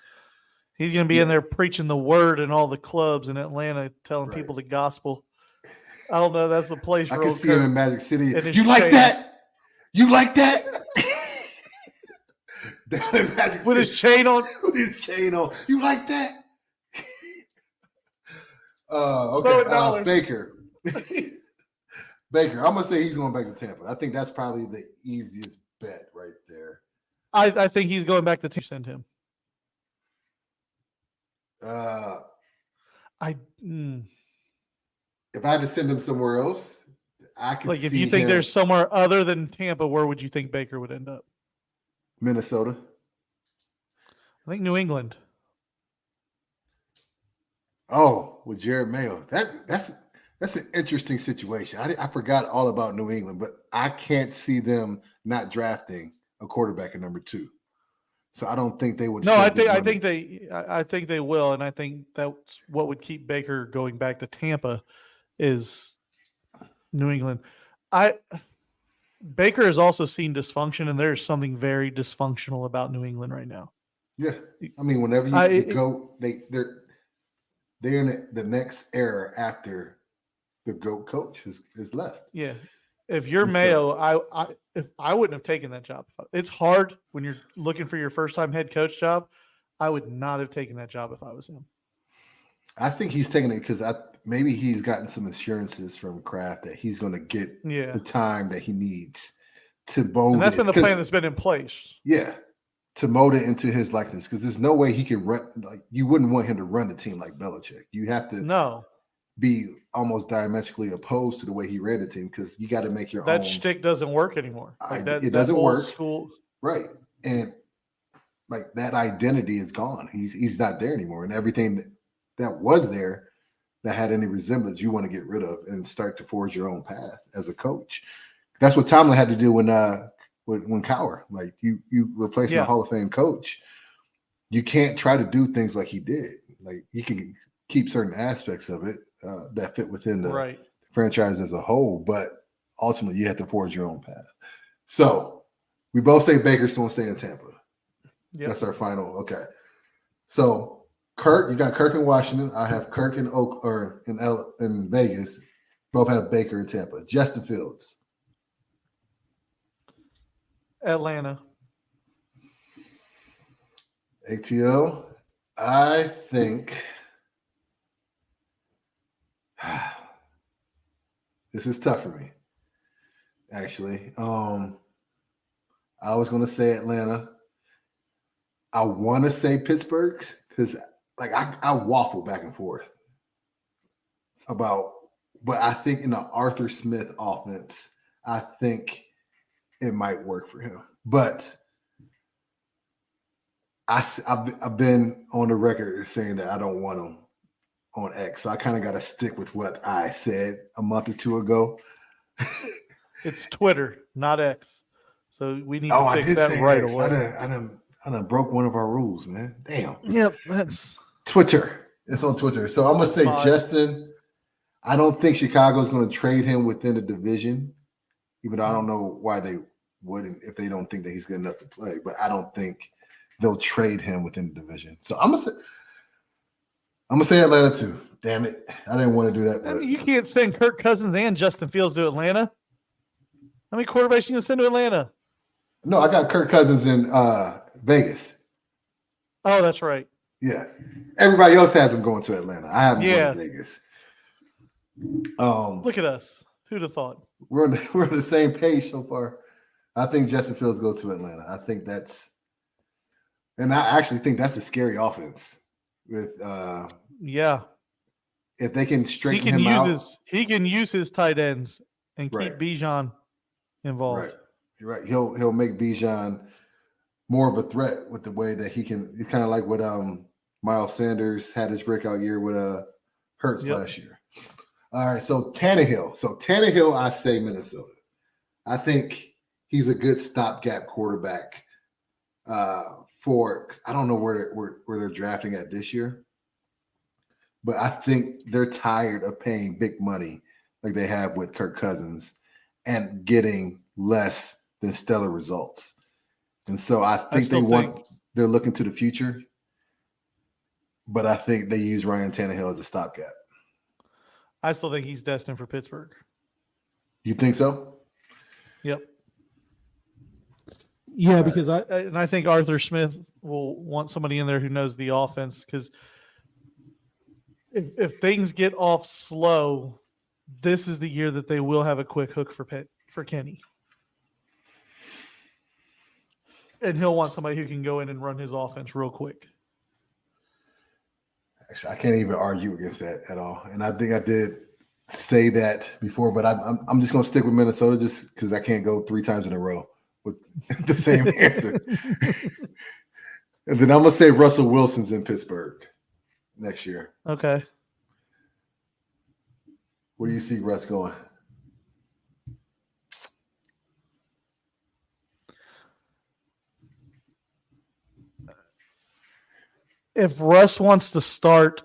he's going to be in there preaching the word in all the clubs in Atlanta, telling people the gospel. I don't know. That's the place for I can see him in Magic City. You like that? You like that? Down in Magic with City. His chain on. With his chain on. You like that? Okay. Baker. Baker. I'm gonna say he's going back to Tampa. I think that's probably the easiest bet right there. I think he's going back to Tampa. Send him. If I had to send him somewhere else, I could see if you think there's somewhere other than Tampa, where would you think Baker would end up? Minnesota. I think New England. Oh, with Jared Mayo. That's an interesting situation. I forgot all about New England, but I can't see them not drafting a quarterback at number 2. So I don't think they would. No, I think they will, and I think that's what would keep Baker going back to Tampa is New England. Baker has also seen dysfunction, and there's something very dysfunctional about New England right now. Yeah, I mean, whenever you go, they're in the next era after the GOAT coach is left. Yeah, if you're Mayo, I wouldn't have taken that job. It's hard when you're looking for your first time head coach job. I would not have taken that job if I was him. I think he's taking it because maybe he's gotten some assurances from Kraft that he's going to get the time that he needs to mold. And that's been the plan that's been in place. Yeah, to mold it into his likeness, because there's no way he can run. Like, you wouldn't want him to run the team like Belichick. You have to be almost diametrically opposed to the way he ran the team, because you got to make your own. That shtick doesn't work anymore. It doesn't work. Right, and like that identity is gone. He's not there anymore, and everything that was there that had any resemblance, you want to get rid of and start to forge your own path as a coach. That's what Tomlin had to do when Cowher, like you replacing a Hall of Fame coach. You can't try to do things like he did. Like, you can keep certain aspects of it that fit within the franchise as a whole, but ultimately you have to forge your own path. So we both say Baker's going to stay in Tampa. Yep. That's our final. Okay. So Kirk, you got Kirk in Washington. I have Kirk in in Vegas. Both have Baker in Tampa. Justin Fields. Atlanta. ATL. I think this is tough for me, actually. I was going to say Atlanta. I want to say Pittsburgh because I waffle back and forth about, but I think in the Arthur Smith offense, I think it might work for him. But I've been on the record saying that I don't want him on X. So I kind of got to stick with what I said a month or two ago. It's Twitter, not X. So we need to fix that right X. away. I done broke one of our rules, man. Damn. Yep, that's Twitter. It's on Twitter. So I'm gonna say Justin. I don't think Chicago's gonna trade him within the division, even though I don't know why they wouldn't if they don't think that he's good enough to play. But I don't think they'll trade him within the division. So I'm gonna say Atlanta too. Damn it, I didn't want to do that. I But mean, you can't send Kirk Cousins and Justin Fields to Atlanta. How many quarterbacks you gonna send to Atlanta? no, I got Kirk Cousins in Vegas. Oh, that's right. Yeah, everybody else has him going to Atlanta. I have him Yeah. going to Vegas. Look at us. Who'd have thought? We're on the same page so far. I think Justin Fields goes to Atlanta. I think and I actually think that's a scary offense. With Yeah, if they can straighten he can him out, he can use his tight ends and Right. keep Bijan involved. right, you're right. He'll make Bijan more of a threat with the way that he can. It's kind of like what Miles Sanders had his breakout year with Hurts Yep. last year. All right, so Tannehill, I say Minnesota. I think he's a good stopgap quarterback. I don't know where they're drafting at this year, but I think they're tired of paying big money like they have with Kirk Cousins and getting less than stellar results. And so I think they're looking to the future, but I think they use Ryan Tannehill as a stopgap. I still think he's destined for Pittsburgh. You think so? Yep. Yeah, Right. because I think Arthur Smith will want somebody in there who knows the offense, because if things get off slow, this is the year that they will have a quick hook for Kenny. And he'll want somebody who can go in and run his offense real quick. Actually, I can't even argue against that at all. And I think I did say that before, but I'm just going to stick with Minnesota just because I can't go 3 times in a row with the same answer. And then I'm going to say Russell Wilson's in Pittsburgh next year. Okay. Where do you see Russ going? If Russ wants to start,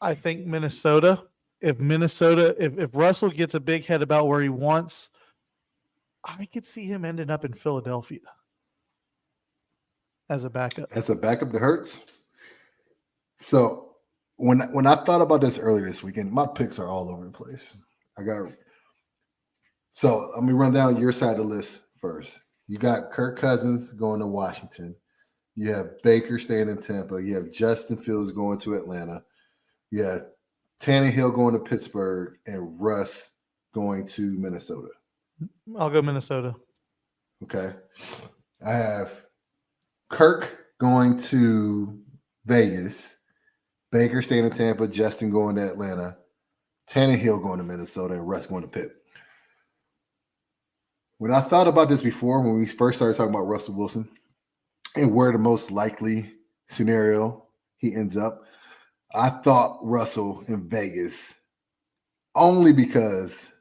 I think Minnesota. If Russell gets a big head about where he wants, I could see him ending up in Philadelphia as a backup. As a backup to Hurts? So when I thought about this earlier this weekend, my picks are all over the place. So let me run down your side of the list first. You got Kirk Cousins going to Washington. You have Baker staying in Tampa. You have Justin Fields going to Atlanta. You have Tannehill going to Pittsburgh and Russ going to Minnesota. I'll go Minnesota. Okay. I have Kirk going to Vegas. Baker staying in Tampa. Justin going to Atlanta. Tannehill going to Minnesota and Russ going to Pitt. When I thought about this before, when we first started talking about Russell Wilson and where the most likely scenario he ends up, I thought Russell in Vegas only because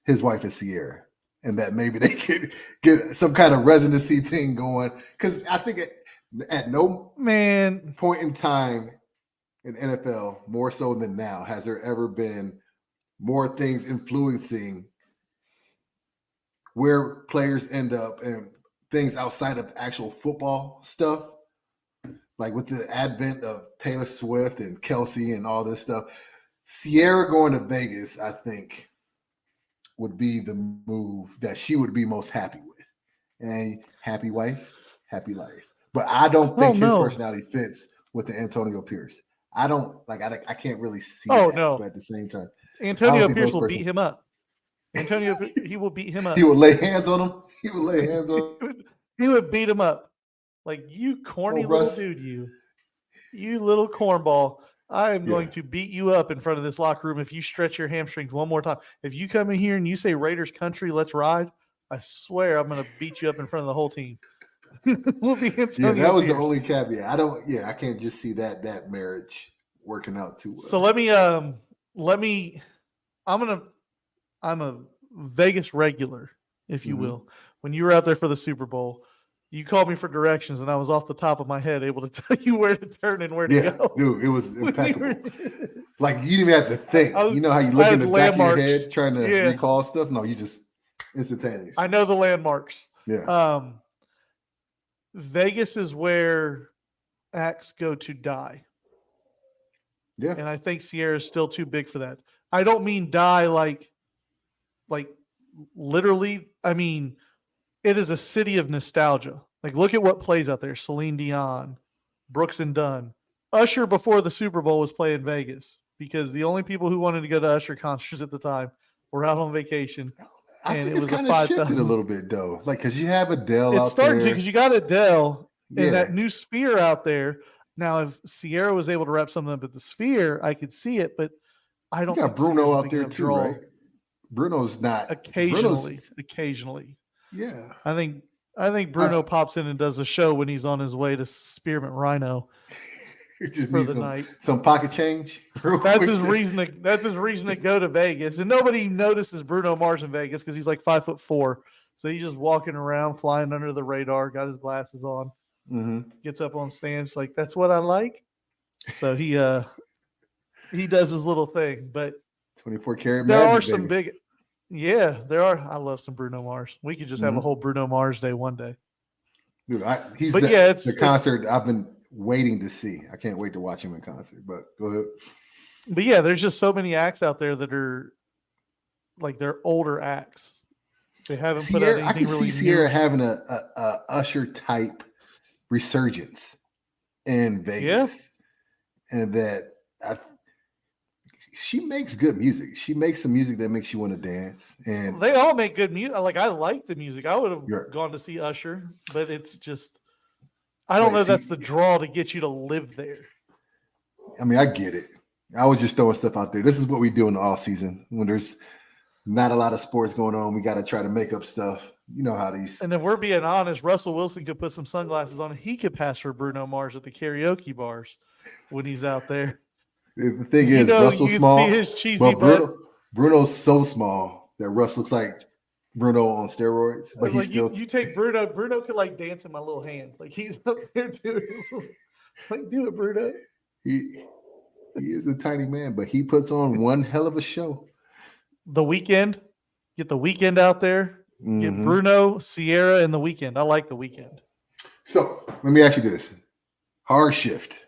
his wife is Sierra and that maybe they could get some kind of residency thing going. Because I think at no point in time in NFL, more so than now, has there ever been more things influencing where players end up and things outside of actual football stuff. Like with the advent of Taylor Swift and Kelsey and all this stuff, Sierra going to Vegas, I think, would be the move that she would be most happy with. And happy wife, happy life. But I don't think his personality fits with the Antonio Pierce. I can't really see that. No. But at the same time, Antonio Pierce will beat him up. He will beat him up. He would lay hands on him. He would lay hands on him. He would beat him up. Like, you corny little dude, you little cornball. I am going to beat you up in front of this locker room if you stretch your hamstrings one more time. If you come in here and you say Raiders country, let's ride, I swear I'm going to beat you up in front of the whole team. We'll be Antonio that was Pierce. the only caveat. I can't just see that marriage working out too well. So I'm a Vegas regular, if you will. When you were out there for the Super Bowl, you called me for directions, and I was off the top of my head able to tell you where to turn and where to go. Dude, it was impeccable. Like, you didn't even have to think. You know how you look in the back of your head trying to recall stuff? No, you just Instantaneous. I know the landmarks. Yeah. Vegas is where acts go to die. Yeah. And I think Sierra is still too big for that. I don't mean die like literally. I mean, it is a city of nostalgia. Like, look at what plays out there. Celine Dion, Brooks and Dunn. Usher before the Super Bowl was playing Vegas because the only people who wanted to go to Usher concerts at the time were out on vacation. I And think it it's was a kind of shifted a 5,000. little bit though. Like, cause you have Adele It's out starting to there. because you got Adele and Yeah. that new Sphere out there. Now, if Sierra was able to wrap something up at the Sphere, I could see it, but I You don't got think Bruno Sierra's a out big there enough too, draw. right? Bruno's not. Occasionally. Yeah. I think Bruno pops in and does a show when he's on his way to Spearmint Rhino You just for need the night. some pocket change. Real That's quick. his reason to go to Vegas, and nobody notices Bruno Mars in Vegas because he's like 5'4", so he's just walking around, flying under the radar, got his glasses on, gets up on stands like that's what I like. So he does his little thing, but 24 karat there magic, are some baby. big, yeah, there are. I love some Bruno Mars. We could just have a whole Bruno Mars day one day. Dude, he's But the, yeah, the concert I've been waiting to see. I can't wait to watch him in concert. But go ahead. But yeah, there's just so many acts out there that are like they're older acts. They haven't put out anything I can really see Sierra new. having a Usher type resurgence in Vegas, and that she makes good music. She makes some music that makes you want to dance. And they all make good music. Like, I like the music. I would have You're- gone to see Usher, but it's just I don't know if that's the draw to get you to live there. I mean, I get it. I was just throwing stuff out there. This is what we do in the off season when there's not a lot of sports going on. We got to try to make up stuff. You know how these. And if we're being honest, Russell Wilson could put some sunglasses on. He could pass for Bruno Mars at the karaoke bars when he's out there. The thing You is, know, Russell's you can small, see his cheesy but Bruno's so small that Russ looks like Bruno on steroids. But he's like still. you take Bruno. Bruno could like dance in my little hand. Like, he's up there doing his little, like, do it, Bruno. He is a tiny man, but he puts on one hell of a show. The Weeknd, get the Weeknd out there. Get Bruno, Sierra, and the Weeknd. I like the Weeknd. So let me ask you this: hard shift.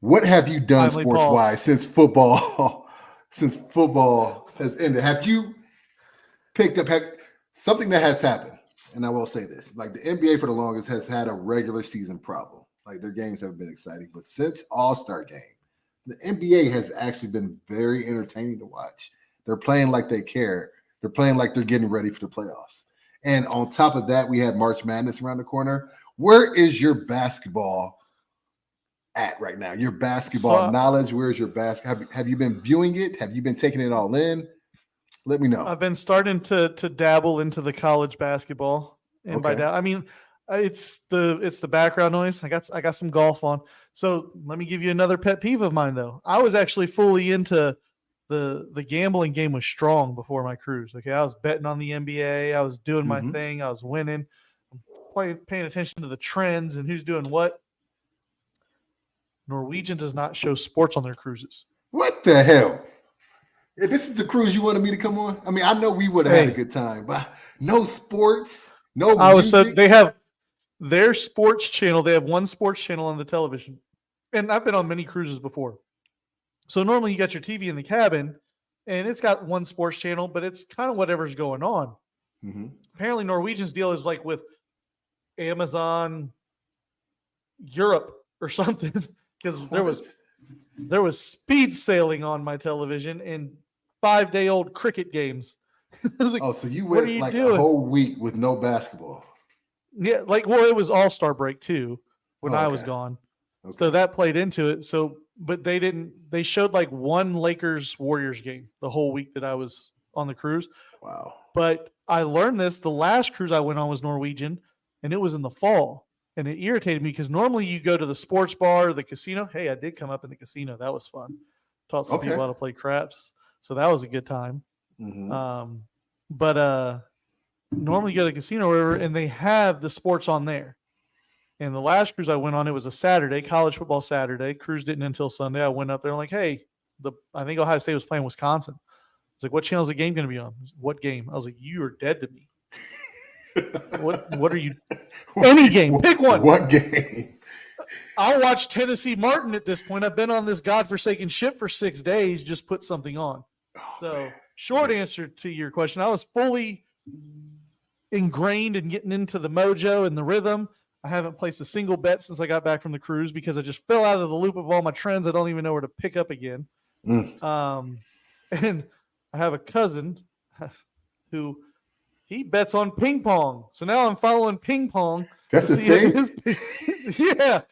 What have you done sports wise since football has ended? Have you picked up something that has happened? And I will say this: like, the NBA for the longest has had a regular season problem. Like, their games haven't been exciting, but since All-Star Game, the NBA has actually been very entertaining to watch. They're playing like they care. They're playing like they're getting ready for the playoffs. And on top of that, we have March Madness around the corner. Where is your basketball at right now? Your basketball knowledge? Where is your have you been viewing it? Have you been taking it all in? Let me know. I've been starting to dabble into the college basketball, and by that I mean it's the background noise. I got some golf on. So let me give you another pet peeve of mine, though. I was actually fully into the gambling game was strong before my cruise. Okay, I was betting on the NBA. I was doing my thing. I was winning. Paying attention to the trends and who's doing what. Norwegian does not show sports on their cruises. What the hell? This is the cruise you wanted me to come on? I mean, I know we would have had a good time, but no sports, no music. They have their sports channel. They have one sports channel on the television. And I've been on many cruises before. So normally you got your TV in the cabin and it's got one sports channel, but it's kind of whatever's going on. Apparently Norwegian's deal is like with Amazon Europe or something, because there was speed sailing on my television and 5-day-old cricket games. Like, so you went like a whole week with no basketball. Yeah, it was All-Star break too when I was gone. Okay. So that played into it. So, but they showed like one Lakers Warriors game the whole week that I was on the cruise. Wow. But I learned this. The last cruise I went on was Norwegian, and it was in the fall. And it irritated me because normally you go to the sports bar, the casino. Hey, I did come up in the casino. That was fun. Taught some people how to play craps. So that was a good time. But normally you go to the casino or whatever, and they have the sports on there. And the last cruise I went on, it was a Saturday, college football Saturday. Cruise didn't until Sunday. I went up there and like, hey, I think Ohio State was playing Wisconsin. It's like, what channel is the game going to be on? What game? I was like, you are dead to me. What are you? Any game, pick one. What game? I'll watch Tennessee Martin at this point. I've been on this godforsaken ship for 6 days. Just put something on. So, short answer to your question, I was fully ingrained in getting into the mojo and the rhythm. I haven't placed a single bet since I got back from the cruise because I just fell out of the loop of all my trends. I don't even know where to pick up again. And I have a cousin who he bets on ping pong. So now I'm following ping pong. That's the thing? Yeah.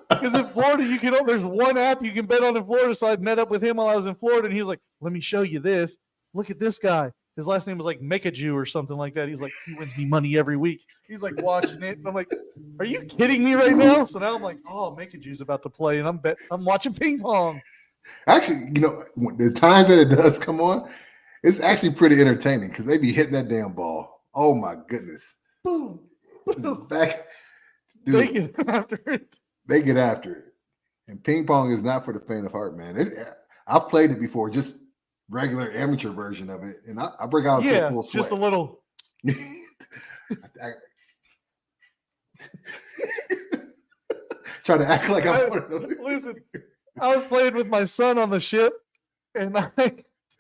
Because in Florida, there's one app you can bet on in Florida. So I met up with him while I was in Florida, and he was like, let me show you this. Look at this guy. His last name was like Make-A-Jew or something like that. He's like, he wins me money every week. He's like watching it. And I'm like, are you kidding me right now? So now I'm like, oh, Make-A-Jew's about to play, and I'm watching ping pong. Actually, the times that it does come on, it's actually pretty entertaining because they be hitting that damn ball. Oh my goodness. Boom. Boom. Back, dude, they get after it. They get after it. And ping pong is not for the faint of heart, man. I've played it before, just regular amateur version of it, and I break out into full sweat. Just a little. Try to act like I'm one of those. Listen, I was playing with my son on the ship, and I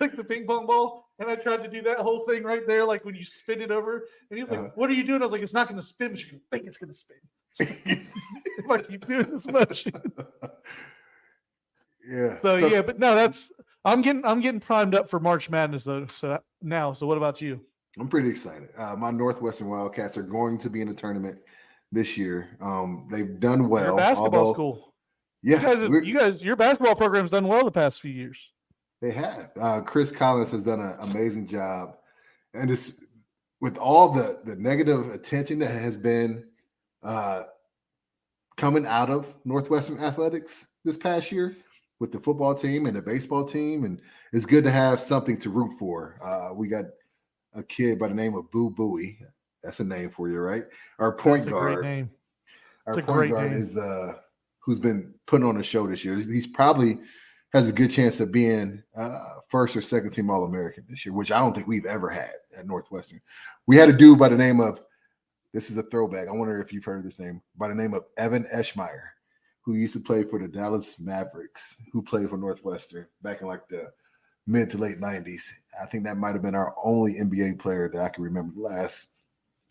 took the ping pong ball, and I tried to do that whole thing right there, like when you spin it over. And he was like, "What are you doing?" I was like, "It's not going to spin, but you're going to think it's going to spin." If I keep doing this motion. Yeah. So yeah, but no, I'm getting primed up for March Madness though. So what about you? I'm pretty excited. My Northwestern Wildcats are going to be in the tournament this year. They've done well. Your basketball school. Yeah, you guys, your basketball program's done well the past few years. They have. Chris Collins has done an amazing job, and it's with all the negative attention that has been coming out of Northwestern athletics this past year with the football team and the baseball team, and it's good to have something to root for. We got a kid by the name of Boo Booey. That's a name for you, right? Our point guard. Great name. Our point guard is who's been putting on a show this year. He's probably has a good chance of being first or second team All-American this year, which I don't think we've ever had at Northwestern. We had a dude by the name of, this is a throwback, I wonder if you've heard of this name, by the name of Evan Eschmeyer, who used to play for the Dallas Mavericks, who played for Northwestern back in like the mid to late 90s. I think that might have been our only NBA player that I can remember the last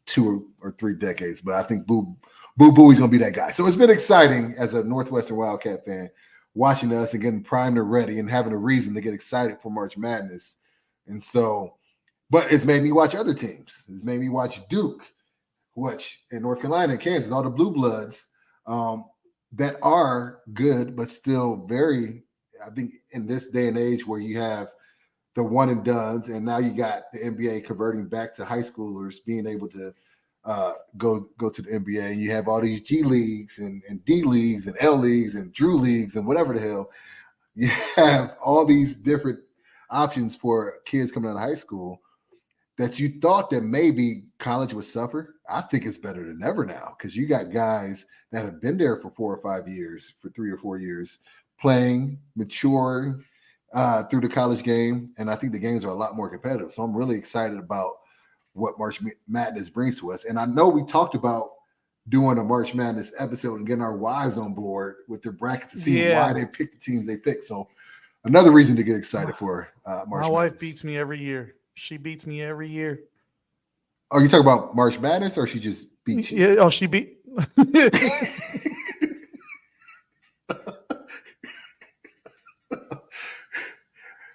2 or 3 decades, but I think Boo Booey's going to be that guy. So it's been exciting as a Northwestern Wildcat fan, watching us and getting primed and ready and having a reason to get excited for March Madness. And so, but it's made me watch other teams. It's made me watch Duke, which in North Carolina and Kansas, all the blue bloods that are good, but still very, I think in this day and age where you have the one and dones, and now you got the NBA converting back to high schoolers being able to go to the NBA, and you have all these G leagues and D leagues and L leagues and Drew leagues and whatever the hell. You have all these different options for kids coming out of high school that you thought that maybe college would suffer. I think it's better than ever now because you got guys that have been there for 4 or 5 years, for 3 or 4 years, playing, maturing through the college game, and I think the games are a lot more competitive. So I'm really excited about what March Madness brings to us. And I know we talked about doing a March Madness episode and getting our wives on board with their brackets to see why they picked the teams they picked. So another reason to get excited for March Madness. My wife beats me every year. She beats me every year. Are you talking about March Madness or she just beats you? Yeah. Oh, she beat.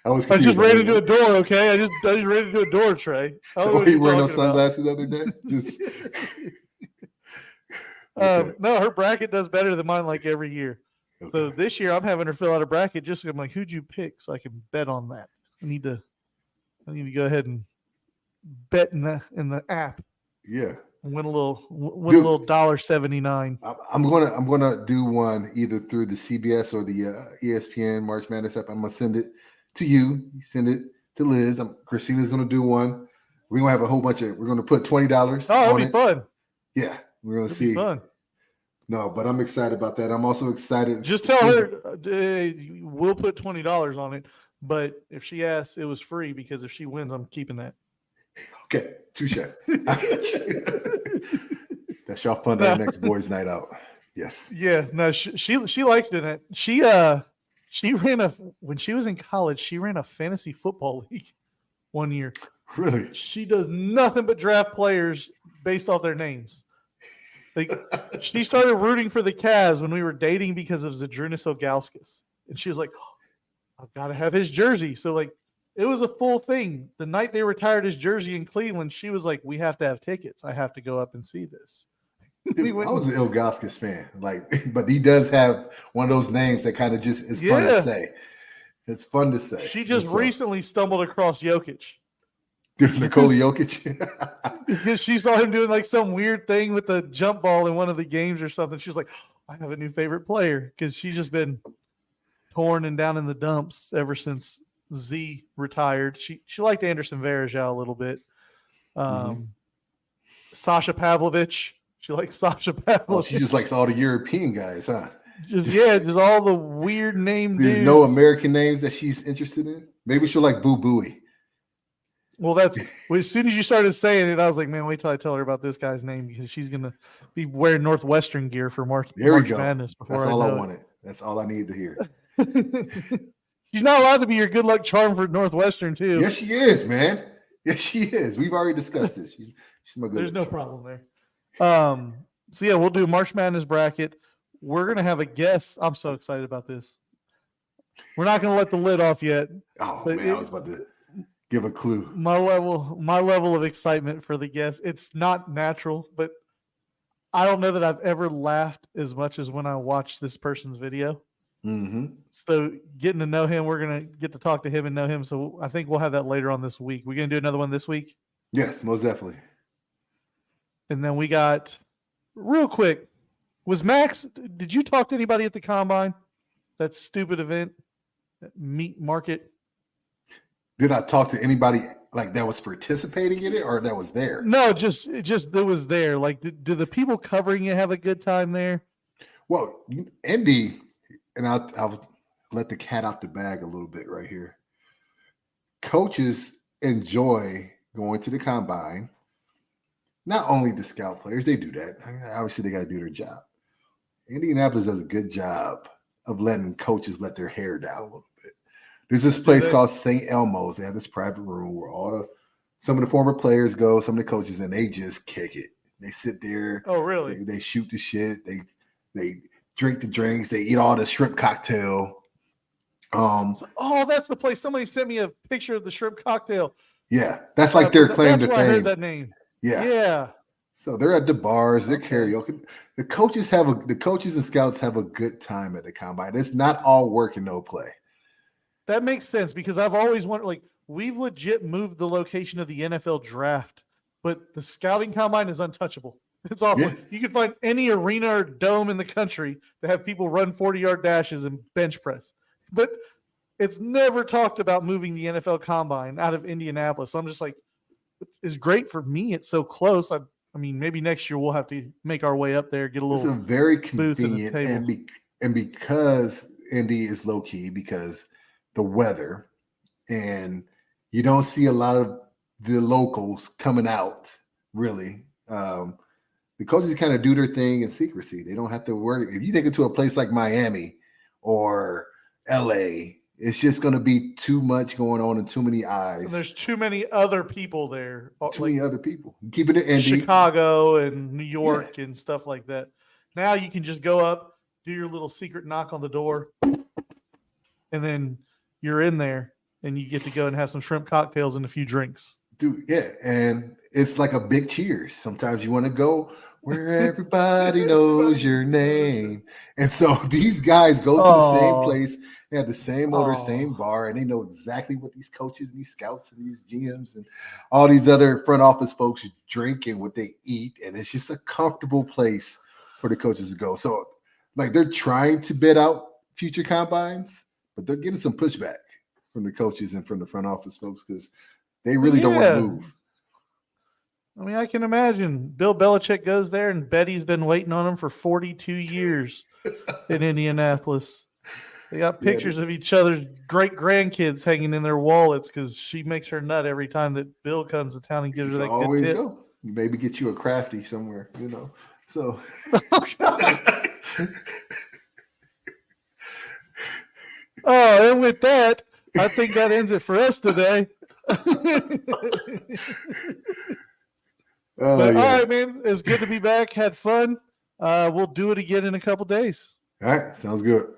I just ran into a door, okay? I just ran into a door, Trey. So you wearing those sunglasses the other day? Just no, her bracket does better than mine like every year. Okay. So this year I'm having her fill out a bracket just so I'm like, who'd you pick? So I can bet on that. I need to go ahead and bet in the app. Yeah. Win a little $1.79. I'm gonna do one either through the CBS or the ESPN March Madness app. I'm gonna send it to you. Send it to Liz. Christina's gonna do one. We're gonna have a whole bunch of. We're gonna put $20. Oh, it'll be fun. Yeah, we're gonna see. Fun. No, but I'm excited about that. I'm also excited. Just tell her we'll put $20 on it, But if she asks, it was free because if she wins, I'm keeping that. Okay, touche. I got you. That's y'all fun No. our next boys' night out. Yes. Yeah, no, she likes doing it. She ran when she was in college, she ran a fantasy football league one year. Really? She does nothing but draft players based off their names. Like she started rooting for the Cavs when we were dating because of Zydrunas Ilgauskas. And she was like, oh, I've got to have his jersey. So like it was a full thing. The night they retired his jersey in Cleveland, she was like, we have to have tickets. I have to go up and see this. Dude, I was an Ilgauskas fan, but he does have one of those names that kind of just is fun to say. It's fun to say. She just recently stumbled across Jokic. Dude, Nikola Jokic. Because she saw him doing like some weird thing with the jump ball in one of the games or something. She's like, I have a new favorite player because she's just been torn and down in the dumps ever since Z retired. She liked Anderson Varejao a little bit. Sasha Pavlovich. She likes Sasha Pavlovich. Oh, she just likes all the European guys, huh? Just all the weird name There's dudes. no American names that she's interested in. Maybe she'll like Boo Booey. Well, as soon as you started saying it, I was like, man, wait till I tell her about this guy's name because she's gonna be wearing Northwestern gear for March Madness. That's all I wanted. That's all I needed to hear. She's not allowed to be your good luck charm for Northwestern, too. Yes, she is, man. Yes, she is. We've already discussed this. She's my good. There's no problem there. So yeah, we'll do March Madness bracket. We're gonna have a guest. I'm so excited about this. We're not gonna let the lid off yet. Oh man, I was about to give a clue. My level of excitement for the guest. It's not natural, but I don't know that I've ever laughed as much as when I watched this person's video. Mm-hmm. So getting to know him, we're gonna get to talk to him and know him. So I think we'll have that later on this week. We're gonna do another one this week. Yes, most definitely. And then we got real quick. Was Max? Did you talk to anybody at the combine? That stupid event, that meat market. Did I talk to anybody like that was participating in it or that was there? No, just that was there. Like, do the people covering it have a good time there? Well, Indy, and I'll let the cat out the bag a little bit right here. Coaches enjoy going to the combine. Not only the scout players, they do that. Obviously, they got to do their job. Indianapolis does a good job of letting coaches let their hair down a little bit. There's this place called St. Elmo's. They have this private room where some of the former players go, some of the coaches, and they just kick it. They sit there. Oh, really? They shoot the shit. They drink the drinks. They eat all the shrimp cocktail. That's the place. Somebody sent me a picture of the shrimp cocktail. Yeah, that's like their claim to fame. That's why I heard that name. Yeah. So they're at the bars, they're karaoke. The coaches and scouts have a good time at the combine. It's not all work and no play. That makes sense because I've always wondered, like, we've legit moved the location of the NFL draft, but the scouting combine is untouchable. It's awful. Yeah. You can find any arena or dome in the country that have people run 40-yard dashes and bench press. But it's never talked about moving the NFL combine out of Indianapolis. So I'm just like, it's great for me. It's so close. I mean, maybe next year we'll have to make our way up there, get a little. It's a very convenient, and because Indy is low key, because the weather, and you don't see a lot of the locals coming out. Really, the coaches kind of do their thing in secrecy. They don't have to worry. If you take it to a place like Miami or LA, it's just going to be too much going on and too many eyes. And there's too many other people there. Too many other people. Keep it in Indy. Chicago and New York and stuff like that. Now you can just go up, do your little secret knock on the door, and then you're in there and you get to go and have some shrimp cocktails and a few drinks. Dude, yeah. And it's like a big cheers. Sometimes you want to go where everybody knows your name. And so these guys go to the same place. They have the same order, same bar, and they know exactly what these coaches and these scouts and these GMs and all these other front office folks drink and what they eat. And it's just a comfortable place for the coaches to go. So, like, they're trying to bid out future combines, but they're getting some pushback from the coaches and from the front office folks because they really don't want to move. I mean, I can imagine Bill Belichick goes there and Betty's been waiting on him for 42 years in Indianapolis. They got Yeah, pictures of each other's great grandkids hanging in their wallets because she makes her nut every time that Bill comes to town and gives her you that can good always tip. go. Maybe get you a crafty somewhere, So Oh, God. Oh, and with that, I think that ends it for us today. Oh But yeah. all right, man, it's good to be back. Had fun. We'll do it again in a couple days. All right, sounds good.